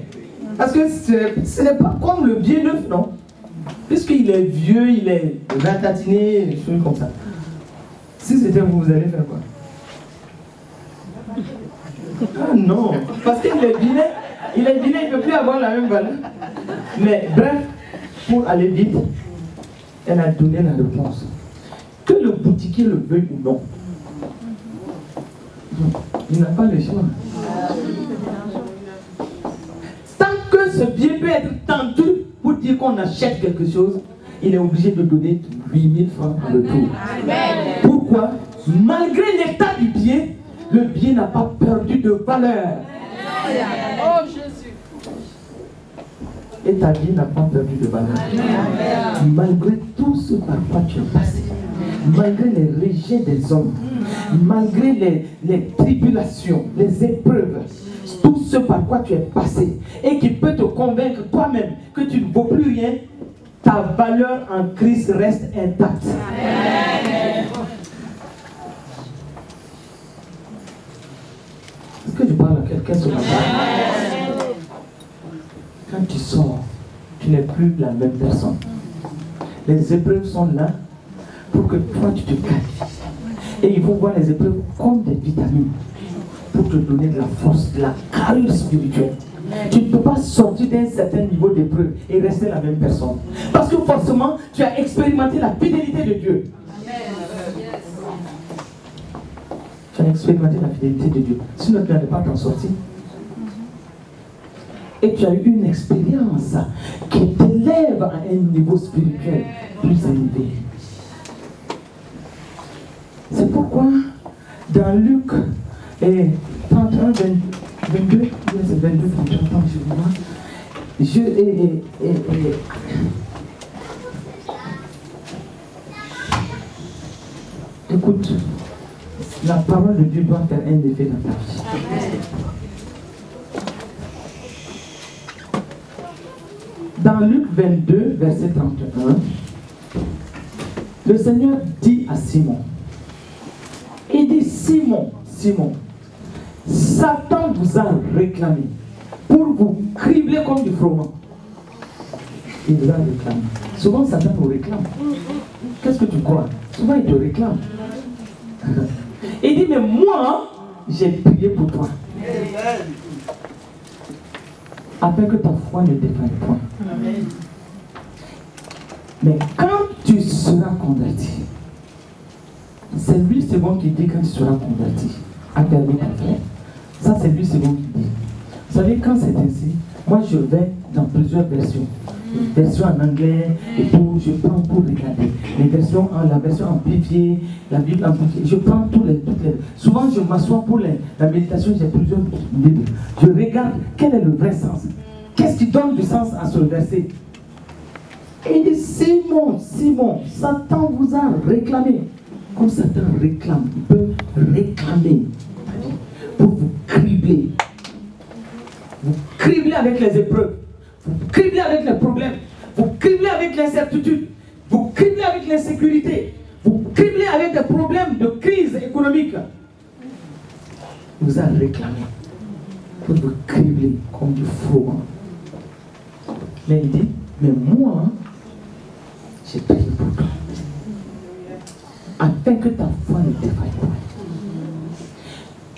Parce que ce n'est pas comme le bien neuf, non? Puisqu'il est vieux, il est ratatiné, des choses comme ça. Si c'était vous, vous allez faire quoi? Ah non, parce qu'il est vilain, il ne peut plus avoir la même valeur. Mais bref, pour aller vite, elle a donné la réponse. Que le boutiquier le veuille ou non, il n'a pas le choix. Tant que ce bien peut être tendu pour dire qu'on achète quelque chose, il est obligé de donner 8000 francs en retour. Pourquoi? Malgré l'état du bien, le bien n'a pas perdu de valeur. Oh Jésus. Et ta vie n'a pas perdu de valeur. Malgré tout ce par quoi tu es passé, malgré les rejets des hommes, malgré les tribulations, les épreuves, tout ce par quoi tu es passé, et qui peut te convaincre toi-même que tu ne vaux plus rien, ta valeur en Christ reste intacte. Est-ce que je parle à quelqu'un ce matin? Quand tu sors, tu n'es plus la même personne. Les épreuves sont là pour que toi tu te qualifies. Et il faut voir les épreuves comme des vitamines pour te donner de la force, de la carrure spirituelle. Tu ne peux pas sortir d'un certain niveau d'épreuve et rester la même personne. Parce que forcément, tu as expérimenté la fidélité de Dieu. Tu as expérimenté la fidélité de Dieu. Sinon, tu n'allais pas t'en sortir. Et tu as eu une expérience qui t'élève à un niveau spirituel plus élevé. C'est pourquoi, dans Luc 31, 22, c'est 22, 33, je vois. Écoute, la parole de Dieu doit faire un effet dans ta vie. Dans Luc 22, verset 31, le Seigneur dit à Simon, il dit, Simon, Simon, Satan vous a réclamé pour vous cribler comme du froment. Il vous a réclamé. Souvent, Satan vous réclame. Qu'est-ce que tu crois? Souvent, il te réclame. Il dit, mais moi, j'ai prié pour toi. Afin que ta foi ne défaille point. Mais quand tu seras converti, c'est lui c'est bon qui dit quand tu seras converti, affermis ta foi. Ça c'est lui c'est bon qui dit. Vous savez quand c'est ainsi, moi je vais dans plusieurs versions. Version en anglais et tout, je prends pour regarder. La version amplifiée, la Bible amplifiée, je prends toutes les. Souvent je m'assois pour la méditation, j'ai plusieurs Bibles. Je regarde quel est le vrai sens. Qu'est-ce qui donne du sens à ce verset? Et il dit, Simon, Simon, Satan vous a réclamé. Comme Satan réclame, il peut réclamer pour vous cribler. Vous criblez avec les épreuves. Vous criblez avec les problèmes. Vous criblez avec l'incertitude. Vous criblez avec l'insécurité. Vous criblez avec des problèmes de crise économique. Il vous a réclamé pour vous cribler comme du froment. Mais il dit, mais moi, j'ai prié pour toi. Afin que ta foi ne défaille pas.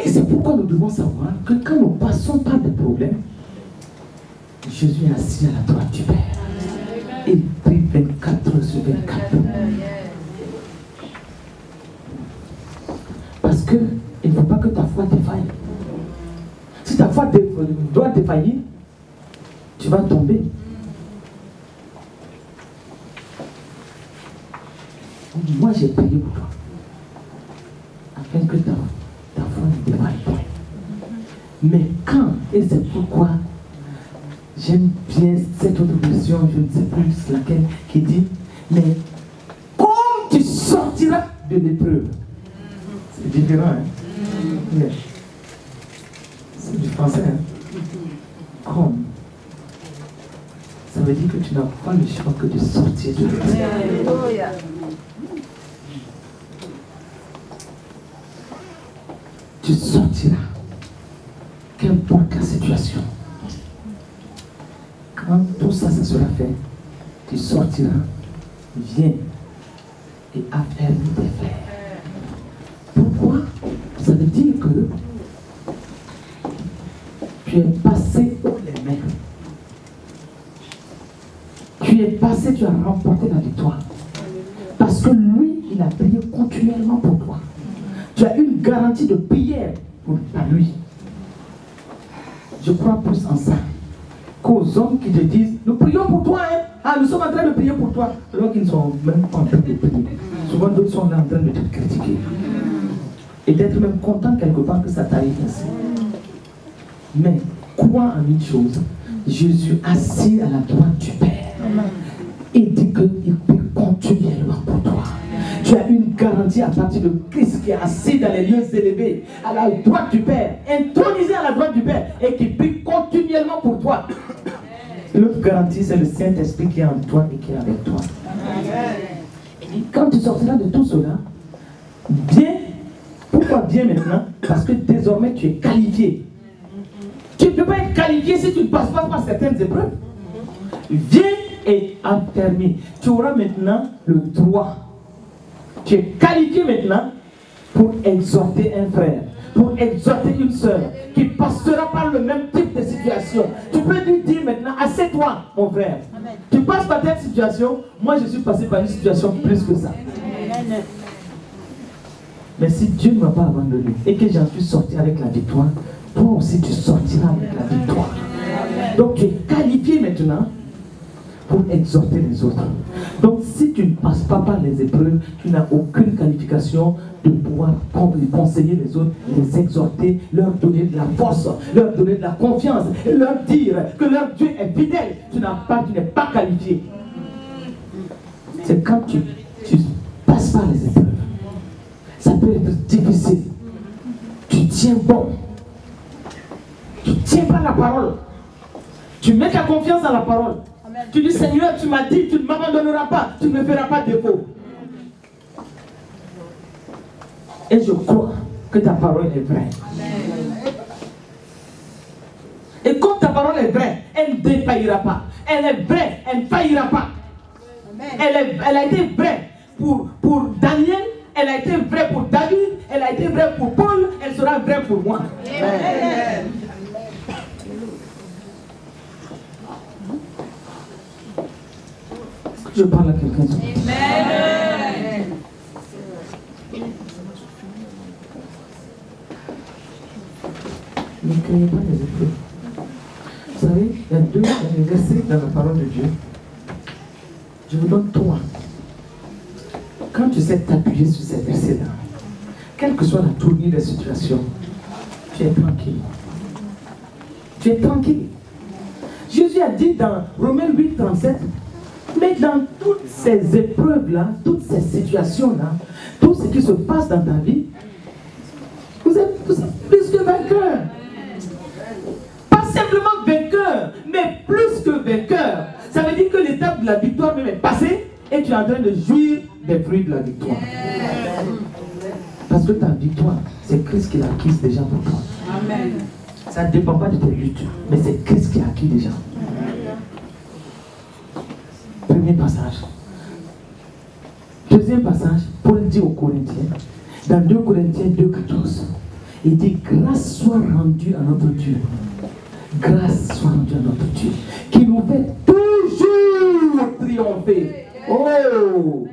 Et c'est pourquoi nous devons savoir que quand nous passons par des problèmes, Jésus est assis à la droite du Père. Il prie 24 sur 24. Parce qu'il ne faut pas que ta foi défaille. Si ta foi doit défaillir, tu vas tomber. Moi j'ai prié pour toi. Afin que ta foi ne défaille pas. Mais quand, et c'est pourquoi j'aime bien cette autre version, je ne sais plus laquelle, qui dit, mais comme tu sortiras de l'épreuve. C'est différent, hein? Yeah. C'est du français, hein? Comme. Ça veut dire que tu n'as pas le choix que de sortir de l'épreuve. Tu sortiras, qu'importe la situation. Quand tout ça, ça sera fait, tu sortiras, viens et affermis tes frères. Pourquoi? Ça veut dire que tu es passé haut les mains. Tu es passé, tu as remporté la victoire. Parce que lui, il a prié continuellement pour toi. Tu as une garantie de prière par lui. Je crois plus en ça qu'aux hommes qui te disent, nous prions pour toi, hein? Ah, nous sommes en train de prier pour toi, alors qu'ils ne sont même pas en train de prier. Souvent d'autres sont là en train de te critiquer. Et d'être même content quelque part que ça t'arrive ainsi. Mais crois en une chose, Jésus assis à la droite du Père, il dit qu'il prie continuellement pour toi. Tu as une garantie à partir de Christ qui est assis dans les lieux élevés, à la droite du Père, intronisé à la droite du Père, et qui prie continuellement pour toi. L'autre garantie, c'est le Saint-Esprit qui est en toi et qui est avec toi. Et quand tu sortiras de tout cela, viens. Pourquoi viens maintenant? Parce que désormais tu es qualifié. Tu ne peux pas être qualifié si tu ne passes pas par certaines épreuves. Viens et affermis. Tu auras maintenant le droit. Tu es qualifié maintenant pour exhorter un frère, pour exhorter une sœur qui passera par le même type de situation. Tu peux lui dire maintenant, assieds-toi, mon frère. Amen. Tu passes par telle situation, moi je suis passé par une situation plus que ça. Amen. Mais si Dieu ne m'a pas abandonné et que j'en suis sorti avec la victoire, toi aussi tu sortiras avec la victoire. Amen. Donc tu es qualifié maintenant pour exhorter les autres. Donc si tu ne passes pas par les épreuves, tu n'as aucune qualification de pouvoir conseiller les autres, les exhorter, leur donner de la force, leur donner de la confiance, et leur dire que leur Dieu est fidèle. Tu n'es pas qualifié. C'est quand tu passes par les épreuves. Ça peut être difficile. Tu tiens bon. Tu tiens par la parole. Tu mets ta confiance dans la parole. Tu dis, Seigneur, tu m'as dit, tu ne m'abandonneras pas, tu ne me feras pas défaut. Et je crois que ta parole est vraie. Amen. Et comme ta parole est vraie, elle ne défaillira pas. Elle est vraie, elle ne faillira pas. Elle a été vraie pour Daniel, elle a été vraie pour David, elle a été vraie pour Paul, elle sera vraie pour moi. Amen. Je parle à quelqu'un. Amen. Ne craignez pas les épreuves. Vous savez, il y a deux versets dans la parole de Dieu. Je vous donne trois. Quand tu sais t'appuyer sur ces versets-là, quelle que soit la tournure des situations, tu es tranquille. Tu es tranquille. Jésus a dit dans Romains 8, 37, mais dans toutes ces épreuves-là, toutes ces situations-là, tout ce qui se passe dans ta vie, vous êtes plus que vainqueur. Pas simplement vainqueur, mais plus que vainqueur. Ça veut dire que l'étape de la victoire même est passée et tu es en train de jouir des fruits de la victoire. Parce que ta victoire, c'est Christ qui l'a acquise déjà pour toi. Amen. Ça ne dépend pas de tes luttes, mais c'est Christ qui a acquis déjà. Premier passage. Deuxième passage, Paul dit aux Corinthiens, dans 2 Corinthiens 2,14, il dit, grâce soit rendue à notre Dieu. Grâce soit rendue à notre Dieu, qui nous fait toujours triompher. Oh!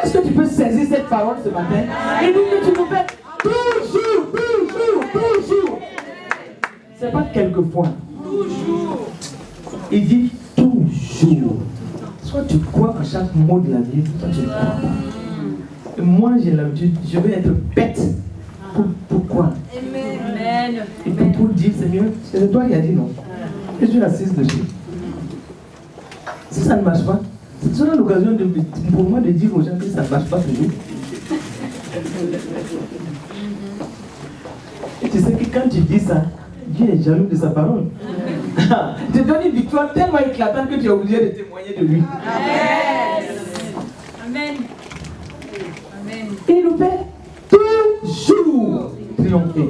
Est-ce que tu peux saisir cette parole ce matin? Il dit que tu nous fais toujours. C'est pas quelquefois. Toujours. Il dit toujours. Soit tu crois à chaque mot de la Bible, soit tu ne crois pas. Et moi, j'ai l'habitude, je vais être bête. Pourquoi? Amen. Et pour dire, Seigneur, c'est toi qui as dit non. Et je suis assise dessus. Si ça ne marche pas, c'est toujours l'occasion pour moi de dire aux gens que ça ne marche pas toujours. Et tu sais que quand tu dis ça, Dieu est jaloux de sa parole. Il te donne une victoire tellement éclatante que tu es obligé de témoigner de lui. Amen. Et il nous fait toujours triompher.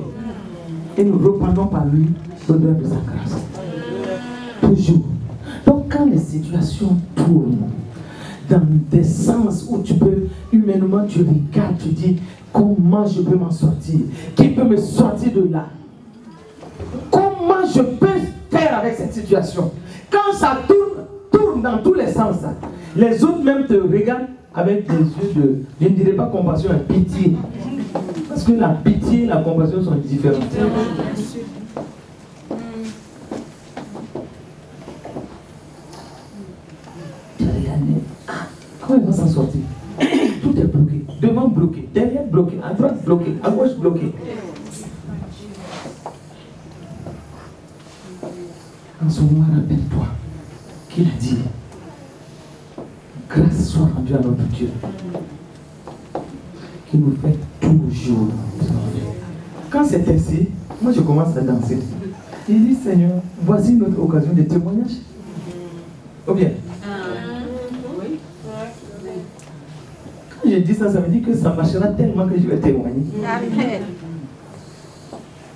Et nous reprendrons par lui l'odeur de sa grâce. Toujours. Donc quand les situations tournent dans des sens où tu peux, humainement, tu regardes, tu dis, comment je peux m'en sortir? Qui peut me sortir de là? Comment je peux faire avec cette situation? Quand ça tourne dans tous les sens, les autres même te regardent avec des yeux de, je ne dirais pas compassion, mais pitié. Parce que la pitié et la compassion sont différentes. Comment il va s'en sortir? Tout est bloqué. Devant bloqué, derrière bloqué, à droite bloqué, à gauche bloqué. En ce moment, rappelle-toi qu'il a dit, grâce soit rendue à notre Dieu, qui nous fait toujours. Quand c'est ainsi, moi je commence à danser. Il dit, Seigneur, voici notre occasion de témoignage. Ou bien? Quand je dis ça, ça veut dire que ça marchera tellement que je vais témoigner.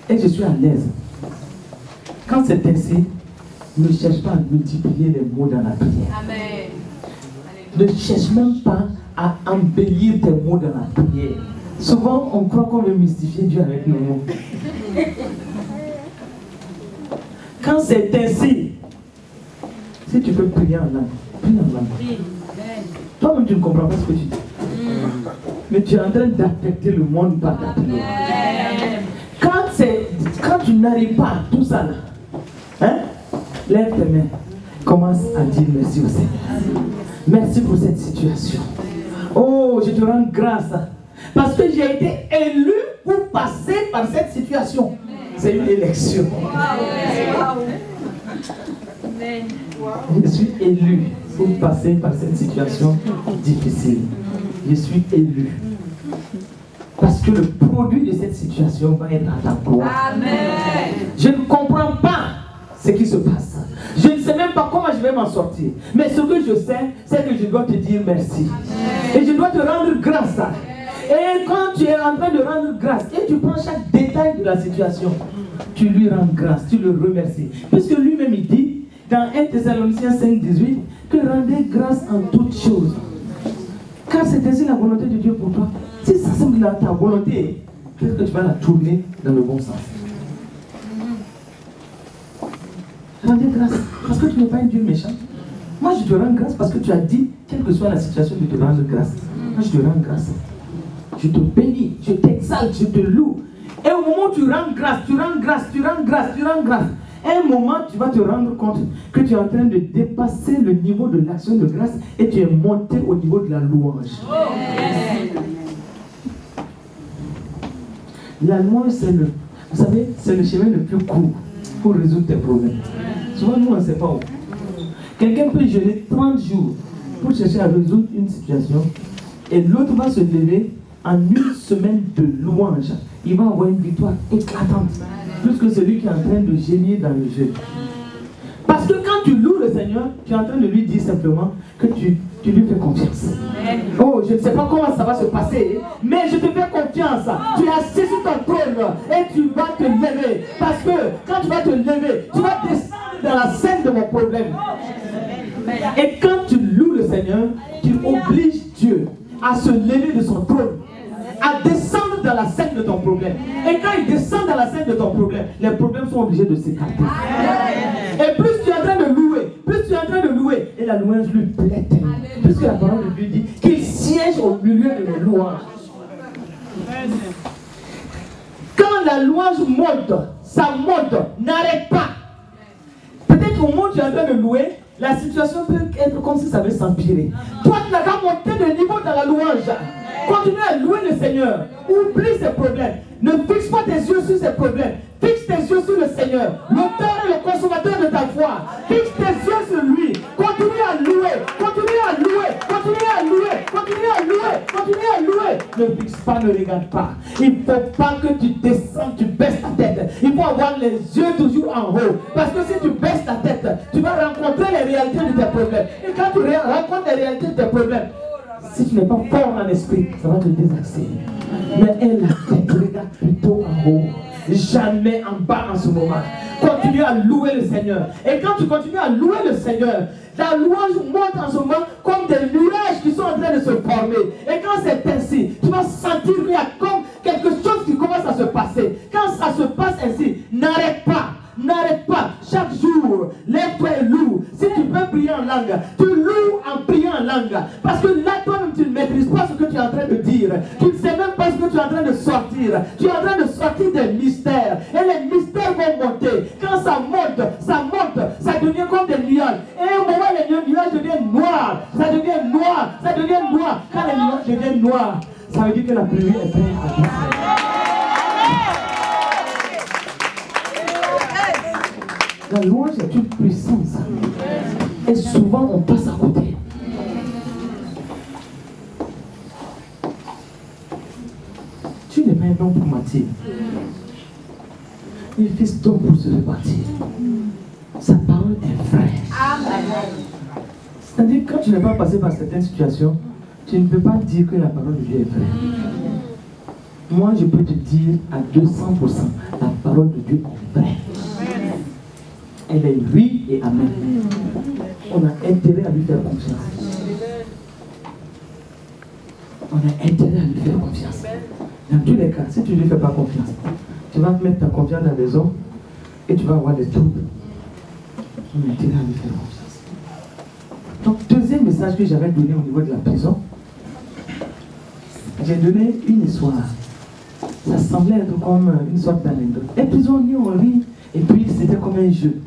Et je suis à l'aise. Quand c'est ainsi, ne cherche pas à multiplier les mots dans la prière. Amen. Ne cherche même pas à embellir tes mots dans la prière. Souvent, on croit qu'on veut mystifier Dieu avec nos mots. Quand c'est ainsi, si tu peux prier en langue, prie en langue. Toi-même, tu ne comprends pas ce que tu dis. Mais tu es en train d'affecter le monde par ta prière. Quand tu n'arrives pas à tout ça là, hein, lève tes mains, commence à dire merci au Seigneur. Merci pour cette situation. Oh, je te rends grâce. Parce que j'ai été élu pour passer par cette situation. C'est une élection. Je suis élu pour passer par cette situation difficile. Je suis élu. Parce que le produit de cette situation va être à ta gloire. Je ne comprends pas ce qui se passe. Je ne sais même pas comment je vais m'en sortir. Mais ce que je sais, c'est que je dois te dire merci. Et je dois te rendre grâce. Et quand tu es en train de rendre grâce, et tu prends chaque détail de la situation, tu lui rends grâce, tu le remercies. Puisque lui-même il dit, dans 1 Thessaloniciens 5:18, que rendez grâce en toutes choses. Car c'est ainsi la volonté de Dieu pour toi. Si ça semble à ta volonté, qu'est-ce que tu vas la tourner dans le bon sens? Rendez grâce, parce que tu n'es pas un Dieu méchant. Moi je te rends grâce parce que tu as dit, quelle que soit la situation, de te rendre grâce. Moi je te rends grâce. Je te bénis, je t'exalte, je te loue. Et au moment où tu rends grâce, tu rends grâce, tu rends grâce, tu rends grâce, à un moment tu vas te rendre compte que tu es en train de dépasser le niveau de l'action de grâce et tu es monté au niveau de la louange. La louange, c'est le, vous savez, c'est le chemin le plus court pour résoudre tes problèmes. Souvent nous on ne sait pas où. Quelqu'un peut jeûner 30 jours pour chercher à résoudre une situation et l'autre va se lever en une semaine de louange. Il va avoir une victoire éclatante. Plus que celui qui est en train de gémir dans le jeu. Parce que quand tu loues le Seigneur, tu es en train de lui dire simplement que tu lui fais confiance. Oh, je ne sais pas comment ça va se passer, mais je te fais confiance. Tu es assis sur ton trône et tu vas te lever. Parce que quand tu vas te lever, tu vas descendre dans la scène de mon problème. Et quand tu loues le Seigneur, tu obliges Dieu à se lever de son trône, à descendre dans la scène de ton problème. Et quand il descend dans la scène de ton problème, les problèmes sont obligés de s'écarter. Et plus tu es en train de louer, et la louange lui plaît tellement. Puisque la parole de Dieu dit qu'il siège au milieu de mes louanges. Quand la louange monte, ça monte, n'arrête pas. Peut-être au moment où tu es en train de louer, la situation peut être comme si ça allait s'empirer. Toi, tu n'as qu'à monter de niveau dans la louange. Continue à louer le Seigneur. Oublie ses problèmes. Ne fixe pas tes yeux sur ses problèmes. Fixe tes yeux sur le Seigneur, l'auteur et le consommateur de ta foi. Fixe tes yeux sur lui. Continue à louer. Continue à louer. Continue à louer. Continue à louer. Continue à louer. Ne fixe pas, ne regarde pas. Il ne faut pas que tu descendes, tu baisses ta tête. Il faut avoir les yeux toujours en haut. Parce que si tu baisses ta tête, tu vas rencontrer les réalités de tes problèmes. Et quand tu rencontres les réalités de tes problèmes, si tu n'es pas fort en esprit, ça va te désaxer. Mais elle, la tête, regarde plutôt en haut. Jamais en bas en ce moment. Continue à louer le Seigneur. Et quand tu continues à louer le Seigneur, la louange monte en ce moment comme des nuages qui sont en train de se former. Et quand c'est ainsi, tu vas sentir qu'il y a comme quelque chose qui commence à se passer. Quand ça se passe ainsi, n'arrête pas. N'arrête pas. Chaque jour, lève-toi et loue. Si tu peux prier en langue, tu loues en priant en langue. Parce que là, toi-même, tu ne maîtrises pas ce que tu es en train de dire. Tu ne sais même pas ce que tu es en train de sortir. Tu es en train de sortir des mystères. Et les mystères vont monter. Quand ça monte, ça devient comme des nuages. Et au moment où les nuages deviennent noirs, ça devient noir, ça devient noir. Quand les nuages deviennent noirs, ça veut dire que la pluie est prête à descendre. La louange est une puissance. Et souvent on passe à côté. Tu n'es pas un homme pour mentir. Il fait stop pour se répartir. Sa parole est vraie. C'est-à-dire que quand tu n'es pas passé par certaines situations, tu ne peux pas dire que la parole de Dieu est vraie. Moi je peux te dire à 200%, la parole de Dieu est vraie. Elle est oui et amen. On a intérêt à lui faire confiance. On a intérêt à lui faire confiance. Dans tous les cas, si tu ne lui fais pas confiance, tu vas mettre ta confiance dans les hommes et tu vas avoir des troubles. Mais tu vas lui faire confiance. Donc, deuxième message que j'avais donné au niveau de la prison, j'ai donné une histoire. Ça semblait être comme une sorte d'anecdote. Les prisonniers ont ri et puis c'était comme un jeu.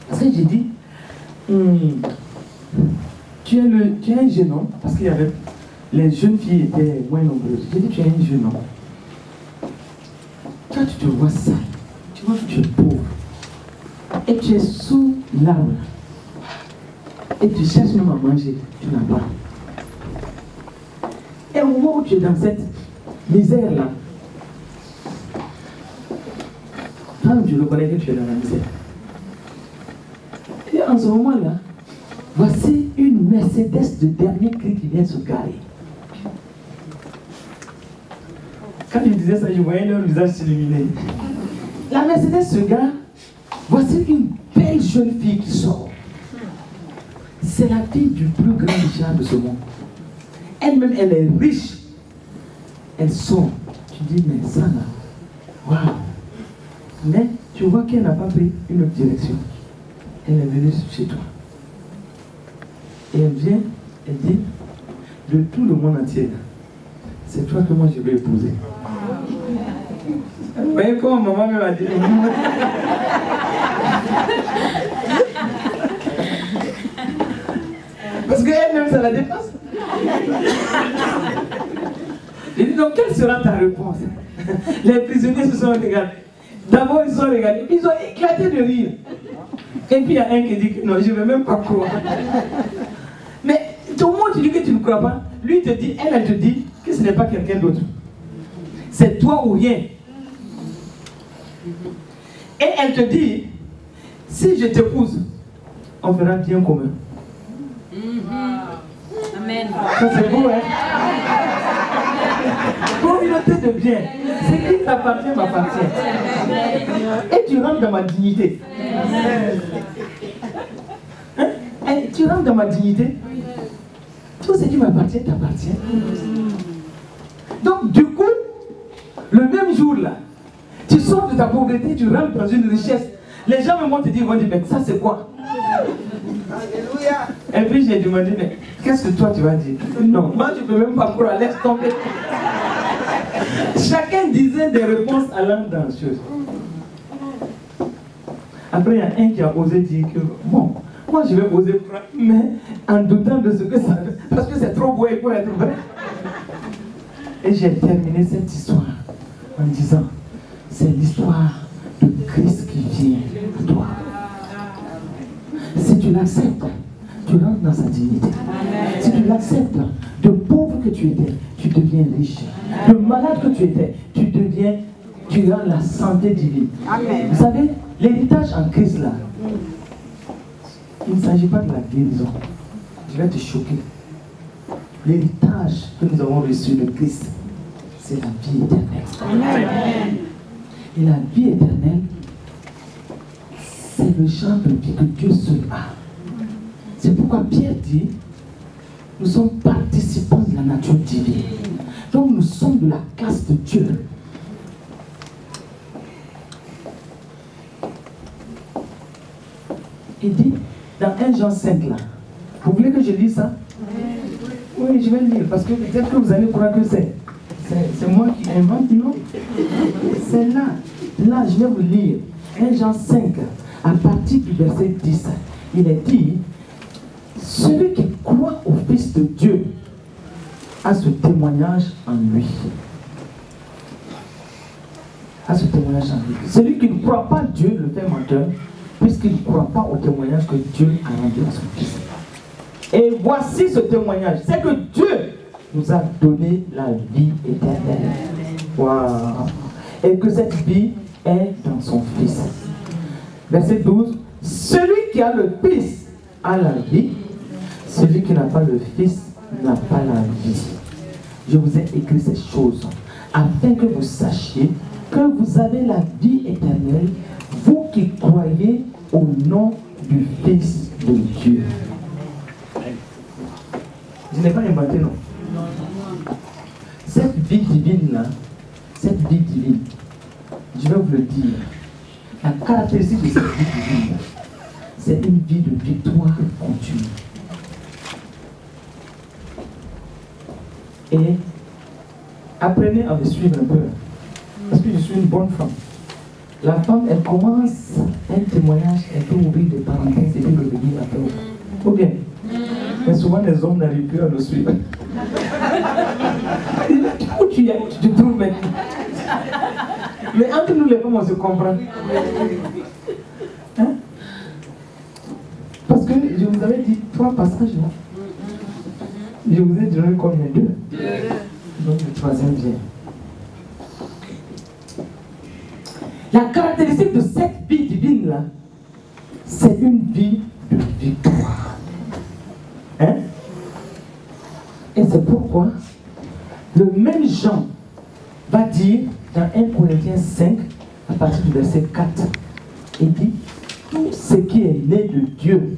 Parce que j'ai dit, tu es un jeune homme, parce qu'il y avait, les jeunes filles étaient moins nombreuses. J'ai dit, tu es un jeune homme. Toi, tu te vois sale. Tu vois que tu es pauvre. Et tu es sous l'arbre. Et tu cherches même à manger. Tu n'as pas. Et au moment où tu es dans cette misère-là, toi-même, je reconnais que tu es dans la misère. Et en ce moment-là, voici une Mercedes de dernier cri qui vient se garer. Quand je disais ça, je voyais leur visage s'illuminer. La Mercedes se gare. Voici une belle jeune fille qui sort. C'est la fille du plus grand richard de ce monde. Elle-même, elle est riche. Elle sort. Tu dis, mais ça là, waouh. Mais tu vois qu'elle n'a pas pris une autre direction. Elle est venue chez toi. Et elle vient, elle dit, de tout le monde entier, c'est toi que moi je vais épouser. Vous voyez comment maman m'a dit. Parce qu'elle-même, ça la dépasse. J'ai dit, donc quelle sera ta réponse? Les prisonniers se sont regardés. D'abord, ils se sont regardés. Ils ont éclaté de rire. Et puis, il y a un qui dit que non, je ne vais même pas croire. Mais au moment où tu dis que tu ne crois pas, lui te dit, elle te dit que ce n'est pas quelqu'un d'autre. C'est toi ou rien. Et elle te dit, si je t'épouse, on fera bien commun. Amen. Ça c'est beau, hein? Communauté de bien. Ce qui t'appartient m'appartient. Et tu rentres dans ma dignité. Hein? Et tu rentres dans ma dignité. Tout ce qui m'appartient t'appartient. Donc du coup, le même jour là, tu sors de ta pauvreté, tu rentres dans une richesse. Les gens vont te dire, mais ça c'est quoi? Alléluia. Et puis j'ai demandé, mais qu'est-ce que toi tu vas dire? Non, moi je ne peux même pas croire, laisse tomber. Chacun disait des réponses allant dans la chose. Après il y a un qui a osé dire que, bon, moi je vais oser croire, mais en doutant de ce que ça veut, parce que c'est trop beau pour être vrai. Et j'ai terminé cette histoire en disant, c'est l'histoire de Christ qui vient à toi. Si tu l'acceptes, tu rentres dans sa dignité. Si tu l'acceptes, de pauvre que tu étais, tu deviens riche. De malade que tu étais, tu as la santé divine. Amen. Vous savez, l'héritage en Christ là, il ne s'agit pas de la guérison. Je vais te choquer. L'héritage que nous avons reçu de Christ, c'est la vie éternelle. Amen. Et la vie éternelle, c'est le genre de vie que Dieu seul a. C'est pourquoi Pierre dit, nous sommes participants de la nature divine. Donc nous sommes de la classe de Dieu. Il dit, dans 1 Jean 5 là, vous voulez que je lise ça? Oui, je vais le lire, parce que peut-être que vous allez croire que c'est moi qui invente, non? C'est là. Là, je vais vous lire. 1 Jean 5, à partir du verset 10, il est dit, celui qui croit au Fils de Dieu a ce témoignage en lui. A ce témoignage en lui. Celui qui ne croit pas Dieu le fait menteur, puisqu'il ne croit pas au témoignage que Dieu a rendu à son Fils. Et voici ce témoignage, c'est que Dieu nous a donné la vie éternelle. Wow. Et que cette vie est dans son Fils. Verset 12. Celui qui a le Fils a la vie. Celui qui n'a pas le Fils n'a pas la vie. Je vous ai écrit ces choses afin que vous sachiez que vous avez la vie éternelle, vous qui croyez au nom du Fils de Dieu. Je n'ai pas inventé, non. cette vie divine-là, cette vie divine, je vais vous le dire, la caractéristique de cette vie divine-là, c'est une vie de victoire continue. Et apprenez à me suivre un peu, parce que je suis une bonne femme. La femme, elle commence un témoignage, elle peut ouvrir des parenthèses et puis revenir après. Ou bien, mais souvent les hommes n'arrivent plus à nous suivre. Où tu es, tu te trouves maintenant. Mais entre nous les femmes, on se comprend. Hein? Parce que je vous avais dit 3 passages là. Je vous ai donné combien? 2. Donc le 3e vient. La caractéristique de cette vie divine là, c'est une vie de victoire. Hein? Et c'est pourquoi le même Jean va dire dans 1 Corinthiens 5, à partir du verset 4, il dit, tout ce qui est né de Dieu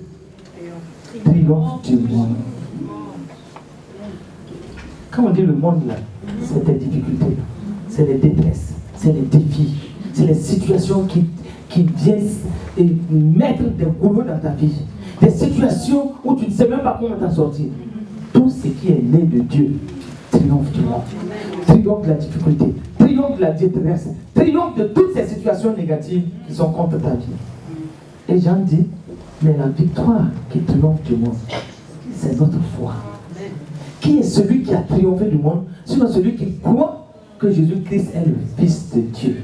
triomphe du monde. Quand on dit le monde là, c'est des difficultés, c'est les détresses, c'est les défis, c'est les situations qui viennent mettre des goulots dans ta vie. Des situations où tu ne sais même pas comment t'en sortir. Tout ce qui est né de Dieu triomphe du monde. Triomphe de la difficulté, triomphe de la détresse, triomphe de toutes ces situations négatives qui sont contre ta vie. Et Jean dit, mais la victoire qui triomphe du monde, c'est notre foi. Qui est celui qui a triomphé du monde? Sinon celui qui croit que Jésus-Christ est le Fils de Dieu.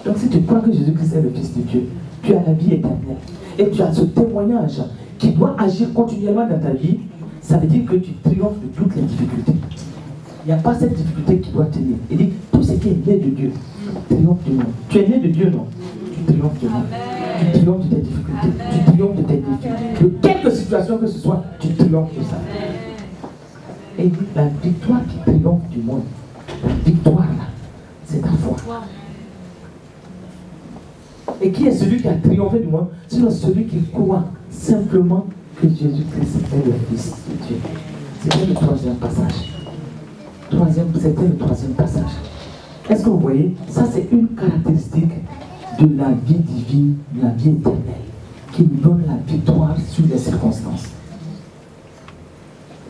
Donc si tu crois que Jésus-Christ est le Fils de Dieu, tu as la vie éternelle. Et tu as ce témoignage qui doit agir continuellement dans ta vie. Ça veut dire que tu triomphes de toutes les difficultés. Il n'y a pas cette difficulté qui doit tenir. Il dit, tout ce qui est né de Dieu triomphe du monde. Tu es né de Dieu, non? Tu triomphes du monde. Tu triomphes de tes difficultés. Tu triomphes de tes défis. De quelque situation que ce soit, tu triomphes de ça. Et il dit, la victoire qui triomphe du monde, la victoire là, c'est ta foi. Et qui est celui qui a triomphé du monde? Sinon celui qui croit simplement que Jésus-Christ est le Fils de Dieu. C'était le 3e passage. C'était le 3e passage. Est-ce que vous voyez? Ça, c'est une caractéristique de la vie divine, de la vie éternelle, qui nous donne la victoire sur les circonstances.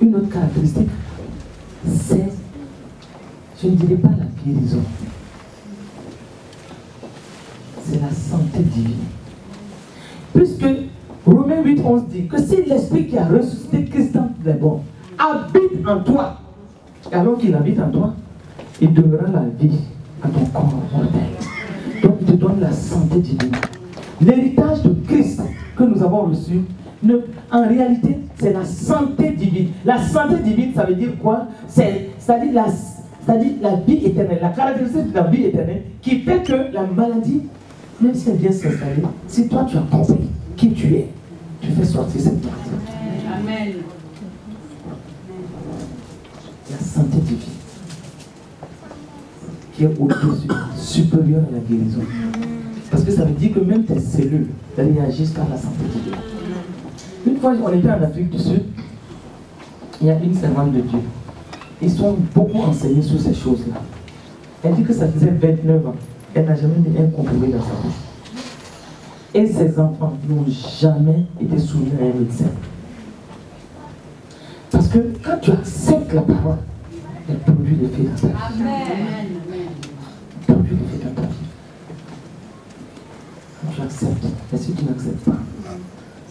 Une autre caractéristique, c'est, je ne dirais pas la guérison, c'est la santé divine. Puisque Romains 8:11 dit que si l'Esprit qui a ressuscité Christ d'entre les morts habite en toi, et alors qu'il habite en toi, il donnera la vie à ton corps mortel. Donc il te donne la santé divine. L'héritage de Christ que nous avons reçu, en réalité, c'est la santé divine. La santé divine, ça veut dire quoi? C'est-à-dire la vie éternelle, la caractéristique de la vie éternelle qui fait que la maladie, même si elle vient s'installer, si toi tu as compris qui tu es, tu fais sortir cette maladie. Amen. La santé divine qui est au-dessus, supérieure à la guérison. Parce que ça veut dire que même tes cellules réagissent par la santé divine. Une fois, on était en Afrique du Sud, il y a une servante de Dieu. Ils sont beaucoup enseignés sur ces choses-là. Elle dit que ça faisait 29 ans. Elle n'a jamais mis un comprimé dans sa bouche. Et ses enfants n'ont jamais été soumis à un médecin. Parce que quand tu acceptes la parole, elle produit l'effet dans ta vie. Amen. Elle produit l'effet dans ta vie. Quand tu acceptes, et si tu n'acceptes pas,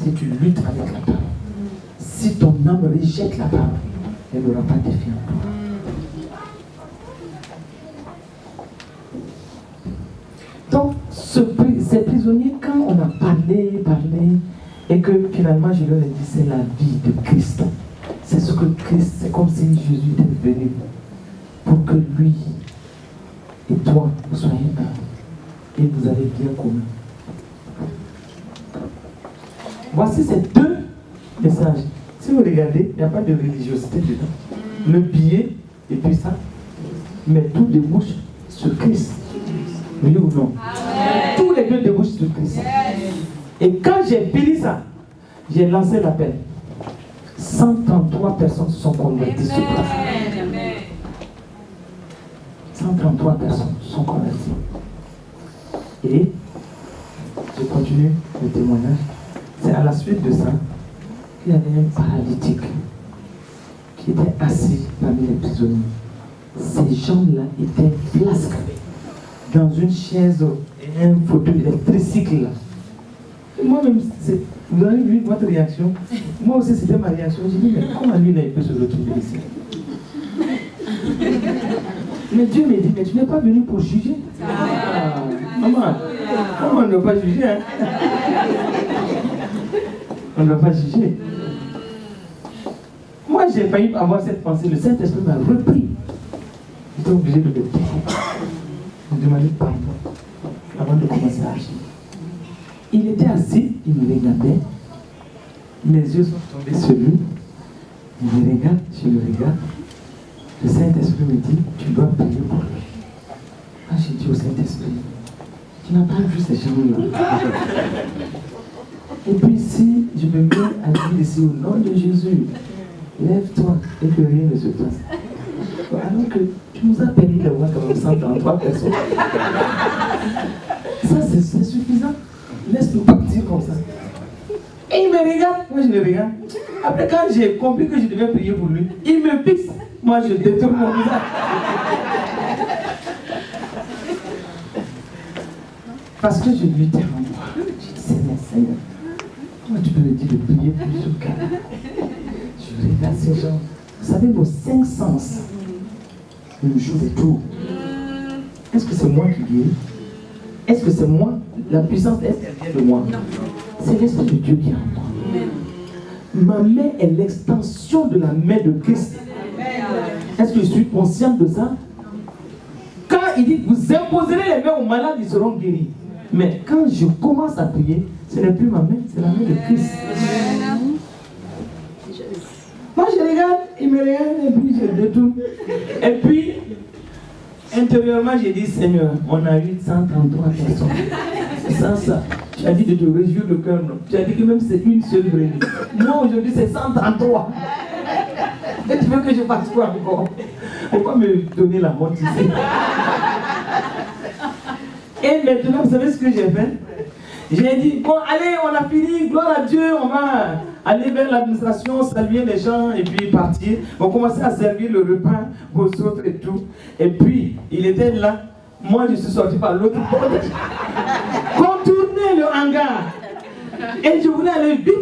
si tu luttes avec la parole, si ton âme rejette la parole, elle n'aura pas d'effet en toi. Donc, ces prisonniers, quand on a parlé, et que finalement je leur ai dit, c'est la vie de Christ. C'est ce que Christ, c'est comme si Jésus était venu pour que lui et toi, vous soyez un. Et vous avez bien commun. Voici ces 2 messages. Si vous regardez, il n'y a pas de religiosité dedans. Le billet et puis ça, mais tout débouche sur Christ. Oui ou non? Amen. Tous les 2 débouchent sur Christ. Yes. Et quand j'ai fini ça, j'ai lancé l'appel. 133 personnes se sont converties sur place. 133 personnes sont converties. Et je continue le témoignage. C'est à la suite de ça qu'il y avait un paralytique qui était assis parmi les prisonniers. Ces gens-là étaient flasques dans une chaise et un fauteuil électrique là. Moi-même, vous avez vu votre réaction. Moi aussi, c'était ma réaction. J'ai dit, mais comment lui, là, il peut se retrouver ici? Mais Dieu me dit, mais tu n'es pas venu pour juger. Ah, maman, on ne doit pas juger. Hein? On ne doit pas juger. Moi, j'ai failli avoir cette pensée. Le Saint-Esprit m'a repris. J'étais obligé de me taire. Je demandais pardon avant de commencer à agir. Il était assis, il me regardait. Mes yeux sont tombés sur lui. Il me regarde, je le regarde. Le Saint-Esprit me dit, tu dois prier pour lui. Ah, j'ai dit au Saint-Esprit, tu n'as pas vu ces gens-là. Et puis si je me mets à dire ici au nom de Jésus, lève-toi et que rien ne se passe. Alors que tu nous as permis d'avoir quand même 133 personnes. Ça, c'est suffisant. Laisse-nous partir comme ça. Et il me regarde, moi je le regarde. Après, quand j'ai compris que je devais prier pour lui, il me fixe. Moi, je détourne mon visage. Parce que je lui dis en moi. Je dis, Seigneur, comment tu peux me dire de prier plus sur le cas? Je regarde ces gens. Vous savez, nos 5 sens nous jouent des tours. Est-ce que c'est moi qui guéris? Est-ce que c'est moi? La puissance, est-ce qu'elle vient de moi? C'est l'Esprit de Dieu qui est en moi. Ma main est l'extension de la main de Christ. Est-ce que je suis conscient de ça? Quand il dit, vous imposerez les mains aux malades, ils seront guéris. Mais quand je commence à prier, ce n'est plus ma main, c'est la main de Christ. Moi je regarde, il me regarde et puis je détourne. Et puis, intérieurement, j'ai dit, Seigneur, on a eu 133 personnes. Sans ça, tu as dit de te réjouir le cœur, non? Tu as dit que même c'est une seule brebis. Moi aujourd'hui c'est 133. Et tu veux que je fasse quoi encore? Pourquoi me donner la honte ici? Et maintenant, vous savez ce que j'ai fait? J'ai dit, bon allez, on a fini, gloire à Dieu, on va aller vers l'administration, saluer les gens et puis partir. On commençait à servir le repas aux autres et tout. Et puis, il était là. Moi, je suis sorti par l'autre porte. Contourner le hangar. Et je voulais aller vite.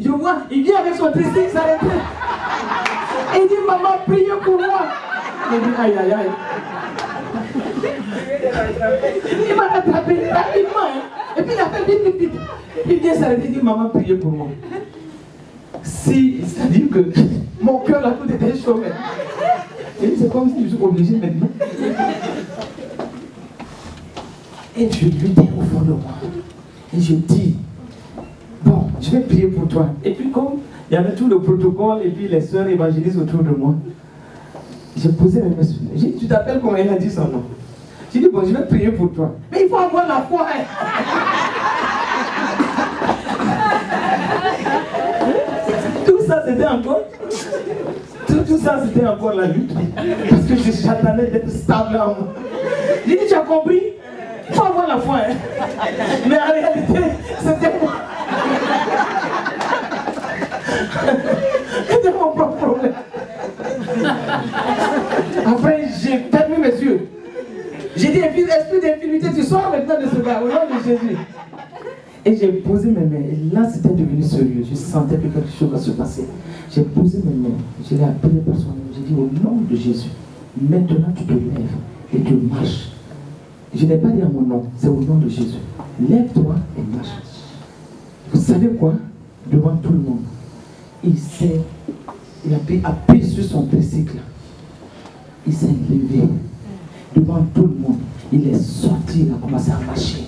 Je vois, il vient avec son tricycle s'arrêter. Et il dit, maman, priez pour moi. Il dit, aïe, aïe, aïe. Il m'a rattrapé rapidement. Hein. Et puis il a fait vite, vite, vite. Il vient s'arrêter, il dit, maman, priez pour moi. C'est-à-dire que mon cœur, là, tout était chaud. Et c'est comme si je suis obligé maintenant. Et je lui dis au fond de moi. Et je dis, bon, je vais prier pour toi. Et puis comme il y avait tout le protocole et puis les sœurs évangélistes autour de moi, j'ai posé mes mains sur lui. J'ai dit, tu t'appelles comment? Il a dit son nom. J'ai dit, bon, je vais prier pour toi. Mais il faut avoir la foi. Hein. Tout ça, c'était encore... Tout ça, c'était encore la lutte. Parce que j'attendais d'être stable en moi. J'ai dit, tu as compris? Il faut avoir la foi. Hein. Mais en réalité, c'était moi. C'était mon propre problème. Après, j'ai fermé mes yeux. J'ai dit, esprit d'infinité, tu sors maintenant de ce gars, au nom de Jésus. Et j'ai posé mes mains. Et là, c'était devenu sérieux. Je sentais que quelque chose va se passer. J'ai posé mes mains. Je l'ai appelé par son nom. J'ai dit, au nom de Jésus, maintenant tu te lèves et tu marches. Je n'ai pas dit à mon nom, c'est au nom de Jésus. Lève-toi et marche. Vous savez quoi? Devant tout le monde, il a appuyé sur son tricycle. Il s'est levé. Devant tout le monde, il est sorti, il a commencé à marcher.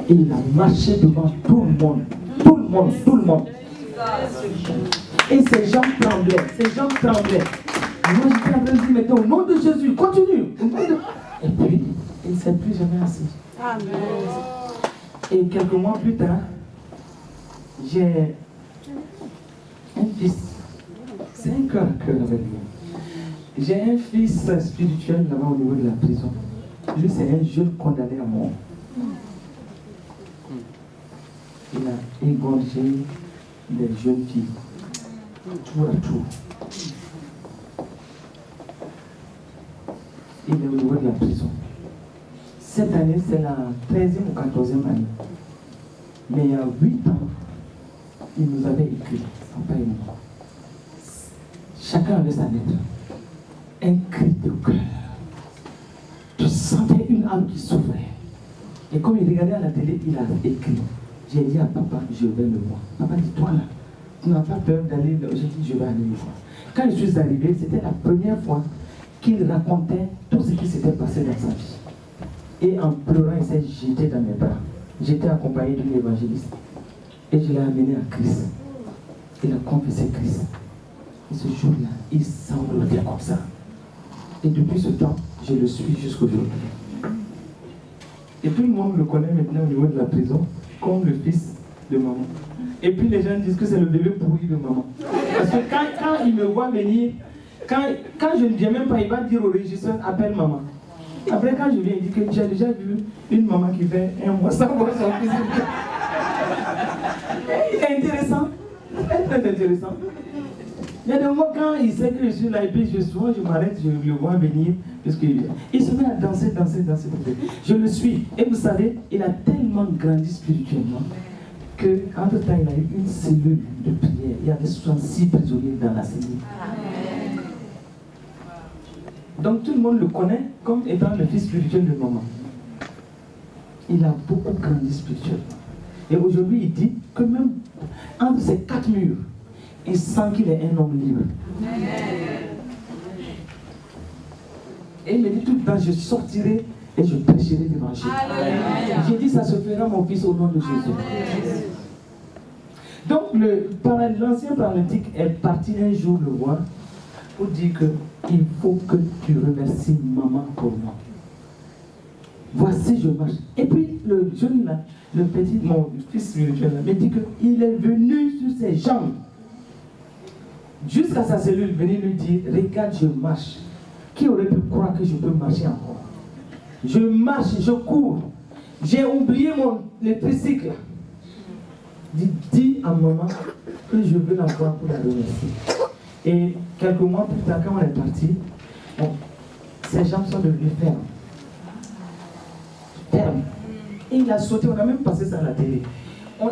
Et il a marché devant tout le monde. Tout le monde, tout le monde. Et ses jambes tremblaient, ses jambes tremblaient. Moi j'étais en train de dire, maintenant au nom de Jésus, continue. Et puis, il ne s'est plus jamais assis. Amen. Et quelques mois plus tard, j'ai un fils. C'est un cœur à cœur avec lui. J'ai un fils spirituel là-bas au niveau de la prison. Lui, c'est un jeune condamné à mort. Il a égorgé des jeunes filles. Tour à tour. Il est au niveau de la prison. Cette année, c'est la 13e ou 14e année. Mais il y a 8 ans, il nous avait écrit, papa et moi. Chacun avait sa lettre. Un cri de cœur. Tu sentais une âme qui souffrait. Et comme il regardait à la télé, il a écrit. J'ai dit à papa, je vais le voir. Papa dit, toi là, tu n'as pas peur d'aller là. J'ai dit, je vais aller le voir. Quand je suis arrivé, c'était la première fois qu'il racontait tout ce qui s'était passé dans sa vie. Et en pleurant, il s'est jeté dans mes bras. J'étais accompagné d'une évangéliste. Et je l'ai amené à Christ. Il a confessé Christ. Et ce jour-là, il sanglotait comme ça. Et depuis ce temps, je le suis jusqu'aujourd'hui. Et tout le monde le connaît maintenant au niveau de la prison comme le fils de maman. Et puis les gens disent que c'est le bébé pourri de maman. Parce que quand il me voit venir, quand je ne viens même pas, il va dire au régisseur, appelle maman. Après quand je viens, il dit que tu as déjà vu une maman qui fait un mois sans voir son fils. Il est intéressant. Très intéressant. Il y a des moments quand il sait que je suis là et puis je m'arrête, je le vois venir. Parce il se met à danser. Je le suis. Et vous savez, il a tellement grandi spirituellement qu'entre temps, il a eu une cellule de prière. Il y avait 66 prisonniers dans la cellule. Donc tout le monde le connaît comme étant le fils spirituel de maman. Il a beaucoup grandi spirituellement. Et aujourd'hui, il dit que même entre ces 4 murs, il sent qu'il est un homme libre. Et il me dit tout le temps, je sortirai et je prêcherai l'évangile. J'ai dit, ça se fera mon fils au nom de Jésus. Donc l'ancien paralytique est parti un jour le voir pour dire qu'il faut que tu remercies maman pour moi. Voici je marche. Et puis le jeune là, le petit, mon fils spirituel là, me dit qu'il est venu sur ses jambes jusqu'à sa cellule, venir lui dire, regarde je marche. Qui aurait pu croire que je peux marcher encore? Je marche, je cours. J'ai oublié le tricycle. Dis à maman que je veux la voir pour la remercier. Et quelques mois plus tard, quand on est parti, ses jambes sont devenues fermes. Et il a sauté, on a même passé ça à la télé.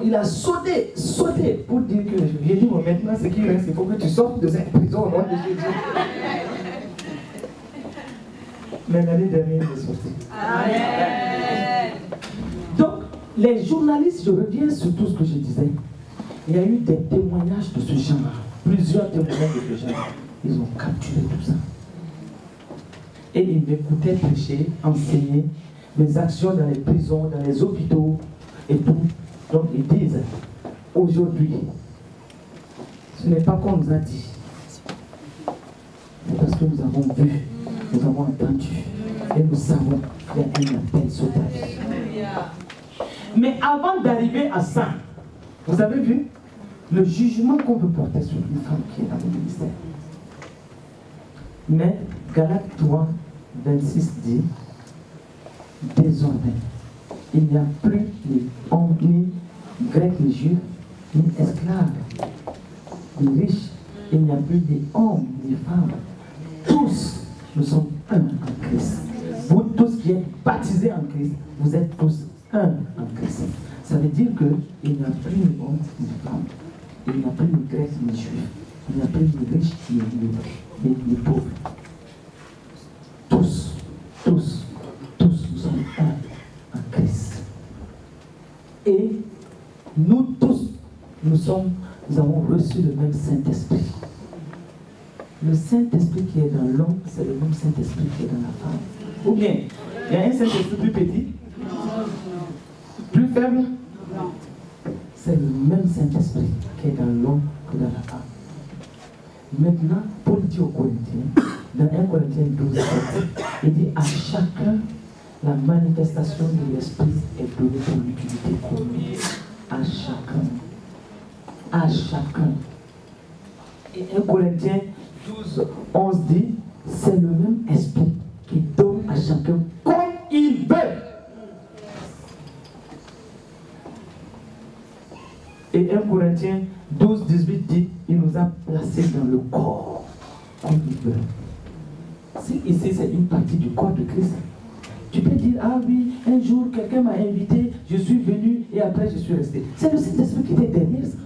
Il a sauté pour dire que j'ai dit, bon, maintenant ce qui reste, il faut que tu sortes de cette prison au nom de Jésus. Mais l'année dernière, il est sorti. Amen. Donc, les journalistes, je reviens sur tout ce que je disais. Il y a eu des témoignages de ce genre. Plusieurs témoignages de ce genre. Ils ont capturé tout ça. Et ils m'écoutaient prêcher, enseigner mes actions dans les prisons, dans les hôpitaux et tout. Donc ils disent, aujourd'hui, ce n'est pas comme nous a dit. C'est parce que nous avons vu, nous avons entendu et nous savons qu'il y a un appel sur ta vie. Mais avant d'arriver à ça, vous avez vu le jugement qu'on peut porter sur une femme qui est dans le ministère. Mais Galates 3, 26 dit, désormais, il n'y a plus ni homme, ni grec, ni juif, ni esclave, ni riche, il n'y a plus ni homme, ni femme. Tous, nous sommes un en Christ. Vous tous qui êtes baptisés en Christ, vous êtes tous un en Christ. Ça veut dire qu'il n'y a plus ni homme, ni femme. Il n'y a plus ni grec, ni juif. Il n'y a plus ni riche, ni pauvre. Tous, nous sommes un en Christ. Et nous tous, nous avons reçu le même Saint-Esprit. Le Saint-Esprit qui est dans l'homme, c'est le même Saint-Esprit qui est dans la femme. Ou bien, il y a un Saint-Esprit plus petit, plus faible. Non. C'est le même Saint-Esprit qui est dans l'homme que dans la femme. Maintenant, Paul dit aux Corinthiens, dans 1 Corinthiens 12, 7, il dit à chacun, la manifestation de l'Esprit est donnée pour l'utilité commune. À chacun. À chacun. Et 1 Corinthiens 12, 11 dit, Et 1 Corinthiens 12, 18 dit, il nous a placés dans le corps comme il veut. Si ici c'est une partie du corps de Christ, tu peux dire, ah oui, un jour quelqu'un m'a invité, je suis venu et après je suis resté. C'est le Saint-Esprit qui était derrière ça.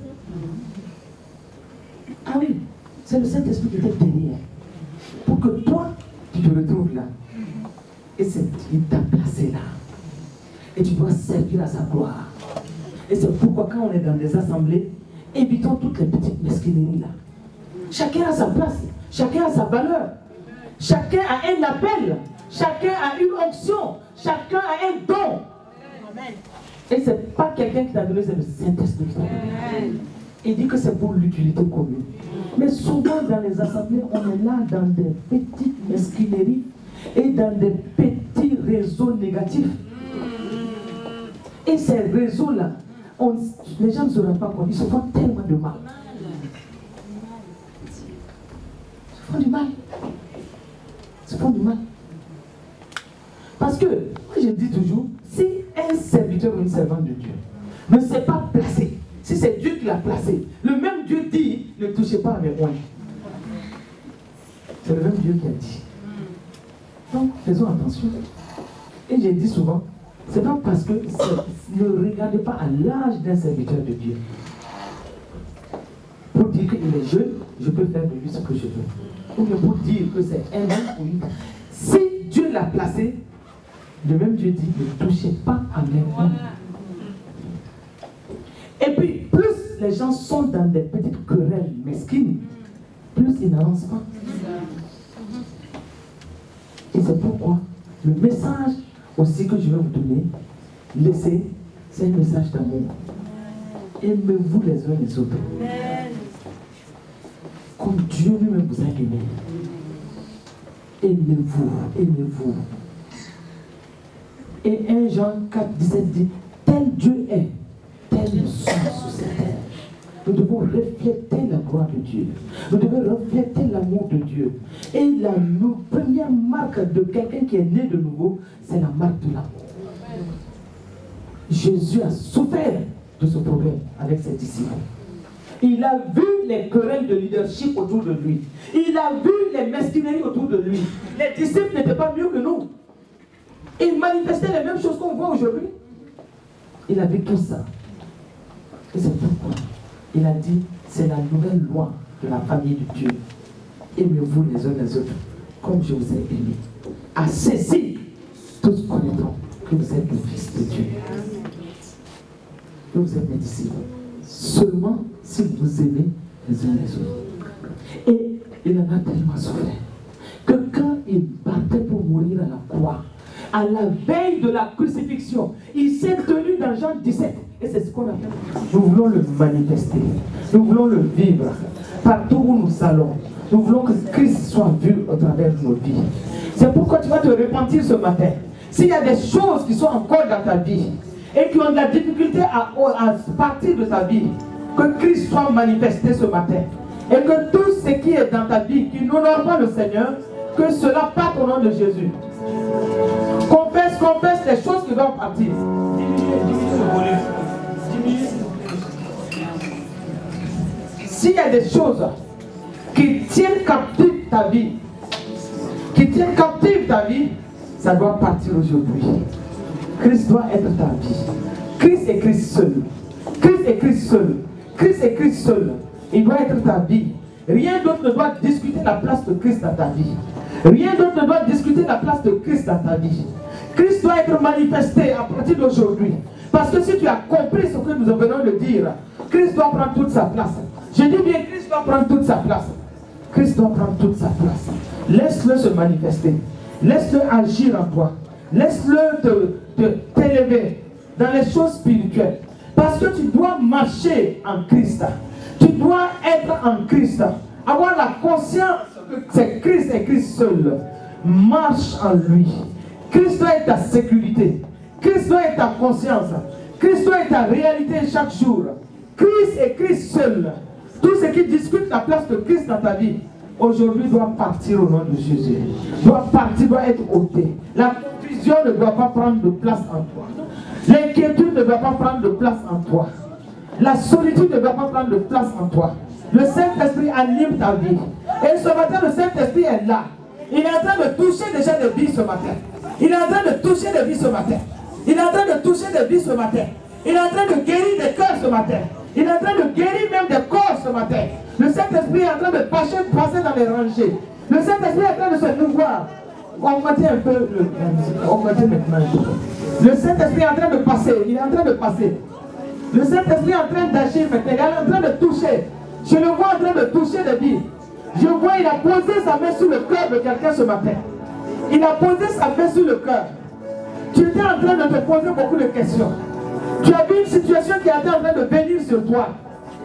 Ah oui, c'est le Saint-Esprit qui était derrière. Pour que toi, tu te retrouves là. Et il t'a placé là. Et tu dois servir à sa gloire. Et c'est pourquoi quand on est dans des assemblées, évitons toutes les petites mesquineries là. Chacun a sa place, chacun a sa valeur. Chacun a un appel, chacun a une onction, chacun a un don. Amen. Et ce n'est pas quelqu'un qui t'a donné, c'est le Saint-Esprit qui t'a donné. Il dit que c'est pour l'utilité commune. Mais souvent dans les assemblées, on est là dans des petites mesquineries et dans des petits réseaux négatifs. Et ces réseaux-là, les gens ne se rendent pas compte, ils se font tellement de mal. Ils se font du mal. Ils se font du mal. Parce que, moi je dis toujours, si un serviteur ou une servante de Dieu ne s'est pas placé, si c'est Dieu qui l'a placé, le même Dieu dit, ne touchez pas à mes oins. C'est le même Dieu qui a dit. Donc, faisons attention. Et j'ai dit souvent, c'est pas parce que ne regardez pas à l'âge d'un serviteur de Dieu. Pour dire qu'il est jeune, je peux faire de lui ce que je veux. Ou bien pour dire que c'est un homme ou une femme. Si Dieu l'a placé, le même Dieu dit, ne touchez pas à mes oins. Et puis, plus les gens sont dans des petites querelles mesquines, plus ils n'avancent pas. Et c'est pourquoi le message aussi que je vais vous donner, laissez, c'est un message d'amour. Aimez-vous les uns les autres. Comme Dieu lui-même vous a aimé. Aimez-vous, aimez-vous. Et 1 Jean 4, 17 dit, tel Dieu est, tel nous sommes sur cette terre. Nous devons refléter la gloire de Dieu. Nous devons refléter l'amour de Dieu. Et la première marque de quelqu'un qui est né de nouveau, c'est la marque de l'amour. Jésus a souffert de ce problème avec ses disciples. Il a vu les querelles de leadership autour de lui. Il a vu les mesquineries autour de lui. Les disciples n'étaient pas mieux que nous. Ils manifestaient les mêmes choses qu'on voit aujourd'hui. Il a vu tout ça. Et c'est pourquoi il a dit, c'est la nouvelle loi de la famille de Dieu. Aimez-vous les uns les autres, comme je vous ai aimé. À ceci, tous connaîtront que vous êtes le Fils de Dieu. Que vous êtes mes disciples. Seulement si vous aimez les uns les autres. Et il en a tellement souffert que quand il partait pour mourir à la croix, à la veille de la crucifixion, il s'est tenu dans Jean 17. Et c'est ce qu'on a fait. Nous voulons le manifester. Nous voulons le vivre. Partout où nous allons. Nous voulons que Christ soit vu au travers de nos vies. C'est pourquoi tu vas te repentir ce matin. S'il y a des choses qui sont encore dans ta vie et qui ont de la difficulté à partir de ta vie, que Christ soit manifesté ce matin. Et que tout ce qui est dans ta vie, qui n'honore pas le Seigneur, que cela parte au nom de Jésus. Confesse les choses qui doivent partir. Diminue le volume. S'il y a des choses qui tiennent captive ta vie, ça doit partir aujourd'hui. Christ doit être ta vie. Christ est Christ seul. Christ est Christ seul. Christ est Christ seul. Il doit être ta vie. Rien d'autre ne doit discuter la place de Christ dans ta vie. Rien d'autre ne doit discuter la place de Christ dans ta vie. Christ doit être manifesté à partir d'aujourd'hui. Parce que si tu as compris ce que nous venons de dire, Christ doit prendre toute sa place. Je dis bien, Christ doit prendre toute sa place. Christ doit prendre toute sa place. Laisse-le se manifester. Laisse-le agir en toi. Laisse-le t'élever dans les choses spirituelles. Parce que tu dois marcher en Christ. Tu dois être en Christ. Avoir la conscience que c'est Christ et Christ seul. Marche en lui. Christ doit être ta sécurité. Christ doit être ta conscience. Christ doit être ta réalité chaque jour. Christ et Christ seul. Tout ce qui discute la place de Christ dans ta vie, aujourd'hui doit partir au nom de Jésus. Doit partir, doit être ôté. La confusion ne doit pas prendre de place en toi. L'inquiétude ne doit pas prendre de place en toi. La solitude ne doit pas prendre de place en toi. Le Saint-Esprit anime ta vie. Et ce matin, le Saint-Esprit est là. Il est en train de toucher déjà des vies ce matin. Il est en train de toucher des vies ce matin. Il est en train de toucher des vies ce matin. Il est en train de guérir des cœurs ce matin. Il est en train de guérir même des corps ce matin. Le Saint-Esprit est en train de passer dans les rangées. Le Saint-Esprit est en train de se mouvoir. Augmentez un peu augmentez maintenant. Le Saint-Esprit est en train de passer. Il est en train de passer. Le Saint-Esprit est en train d'agir maintenant. Il est en train de toucher. Je le vois en train de toucher des vies. Je vois, il a posé sa main sur le cœur de quelqu'un ce matin. Il a posé sa main sur le cœur. Tu étais en train de te poser beaucoup de questions. Tu as vu une situation qui était en train de venir sur toi.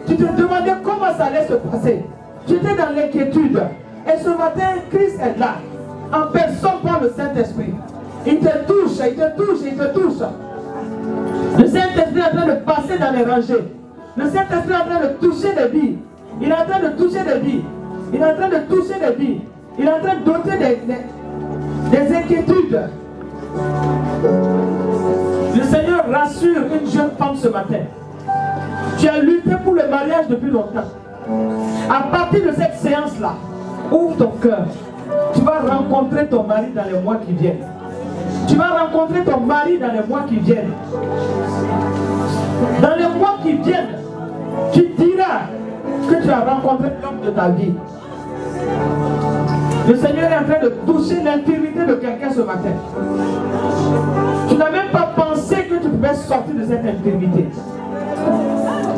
Tu te demandais comment ça allait se passer. Tu étais dans l'inquiétude. Et ce matin, Christ est là. En personne par le Saint-Esprit. Il te touche, il te touche, il te touche. Le Saint-Esprit est en train de passer dans les rangées. Le Saint-Esprit est en train de toucher des vies. Il est en train de toucher des vies. Il est en train de toucher des vies. Il est en train de doter des inquiétudes. Le Seigneur rassure une jeune femme ce matin. Tu as lutté pour le mariage depuis longtemps. À partir de cette séance-là, ouvre ton cœur. Tu vas rencontrer ton mari dans les mois qui viennent. Tu vas rencontrer ton mari dans les mois qui viennent. Dans les mois qui viennent, tu diras que tu as rencontré l'homme de ta vie. Le Seigneur est en train de toucher l'infirmité de quelqu'un ce matin. Tu n'as même pas pensé que tu pouvais sortir de cette infirmité.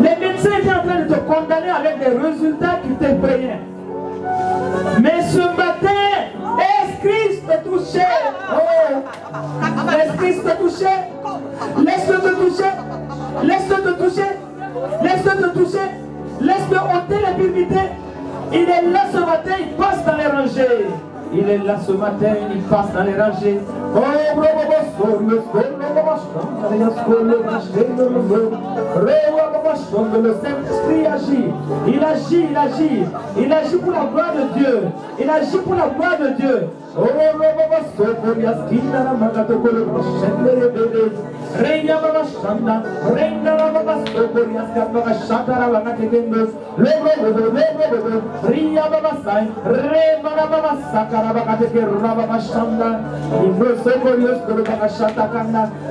Les médecins étaient en train de te condamner avec des résultats qui t'effrayaient. Mais ce matin, Est-ce te toucher? Oh, Est-ce te toucher? Laisse-le te toucher. Laisse-le te toucher. Laisse-le te toucher. Laisse-le ôter l'infirmité. Il est là ce matin, il passe dans les rangées. Il est là ce matin, il passe dans les rangées. Oh, le Saint-Esprit agit. Il agit, il agit. Il agit pour la gloire de Dieu. Il agit pour la gloire de Dieu. Oh,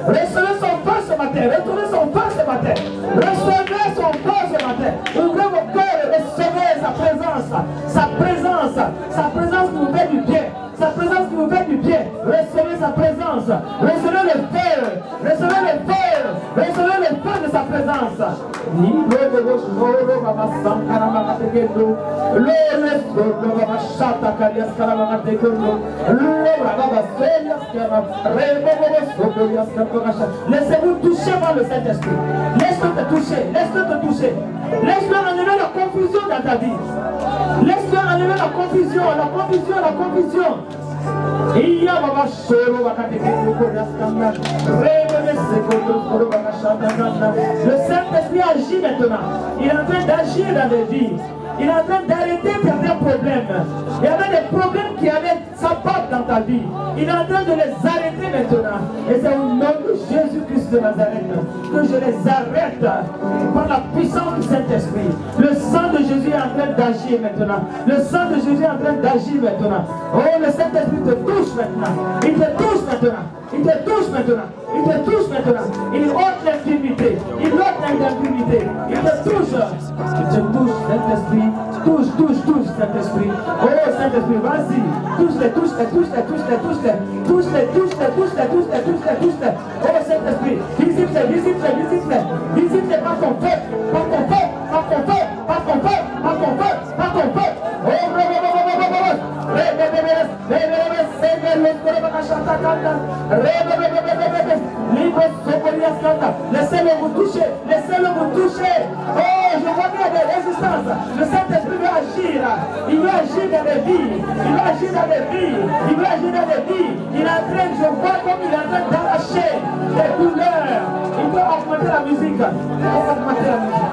recevez son feu ce matin, retournez son feu ce matin, recevez son feu ce matin, ouvrez vos cœurs et recevez sa présence qui vous fait du bien, sa présence qui vous fait du bien, recevez sa présence, recevez le feu, recevez le feu, recevez le feu de sa présence. Laissez-vous toucher par le Saint-Esprit. Laisse-le te toucher, laisse-le te toucher. Laisse-le enlever la confusion dans ta vie. Laisse-le enlever la confusion, la confusion, la confusion. Le Saint-Esprit agit maintenant. Il est en train d'agir dans les vies. Il est en train d'arrêter certains problèmes. Il y avait des problèmes qui allaient s'abattre dans ta vie. Il est en train de les arrêter maintenant. Et c'est au nom de Jésus-Christ de Nazareth que je les arrête par la puissance du Saint-Esprit. Le sang de Jésus est en train d'agir maintenant. Le sang de Jésus est en train d'agir maintenant. Oh, le Saint-Esprit te touche maintenant. Il te touche maintenant. Il te touche maintenant. Il te touche maintenant. Il ôte l'infirmité. Il ôte l'infirmité. Il te touche. Il te touche, Saint-Esprit. Touche, touche, touche, Saint-Esprit. Oh, Saint-Esprit, vas-y. Touche-les, touche-les, touche-les, touche-les, touche-les. Touche-les, touche-les, touche-les, touche-les, touche-les, touche-les. Oh, Saint-Esprit, visite-les, visite-les, visite-les. Visite-les par ton feu, par ton feu, par ton feu, par ton feu, par ton feu, par ton feu. Oh, laissez-le vous toucher, laissez-le vous toucher. Oh, je vois qu'il y a des résistances. Le Saint-Esprit veut agir. Il veut agir dans les vies. Il veut agir dans les vies. Il veut agir dans les vies. Il est en train, je vois comme il est en train d'arracher des douleurs. Il veut augmenter la musique. Il veut augmenter la musique.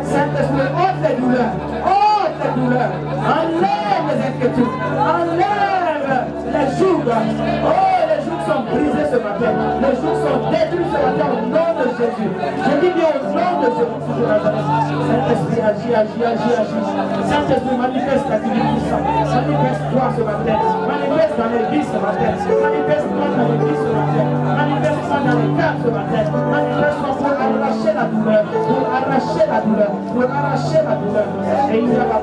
Saint-Esprit, ôte les douleurs, enlève les inquiétudes, enlève les jougs. Oh, les jougs sont brisés ce matin, les jougs sont détruits ce matin au nom de Jésus. Je dis bien au nom de Jésus. Saint-Esprit, agis. Saint-Esprit, manifeste ta divine puissance, manifeste-toi ce matin, manifeste dans les vies ce matin, manifeste-toi dans les vies ce matin, manifeste-toi dans les cœurs ce matin, manifeste-toi pour arracher la douleur, Et il y a la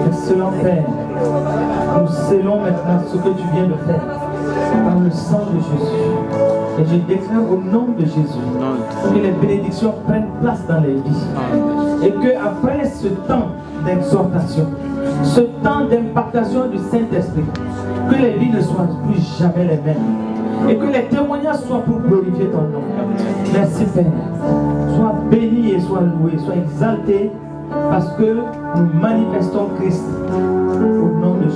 Excellent Père, nous scellons maintenant ce que tu viens de faire par le sang de Jésus. Et je déclare au nom de Jésus que les bénédictions prennent place dans les vies. Et qu'après ce temps d'exhortation, ce temps d'impactation du Saint-Esprit, que les vies ne soient plus jamais les mêmes. Et que les témoignages soient pour glorifier ton nom. Merci Père. Sois béni et sois loué, sois exalté parce que nous manifestons Christ au nom de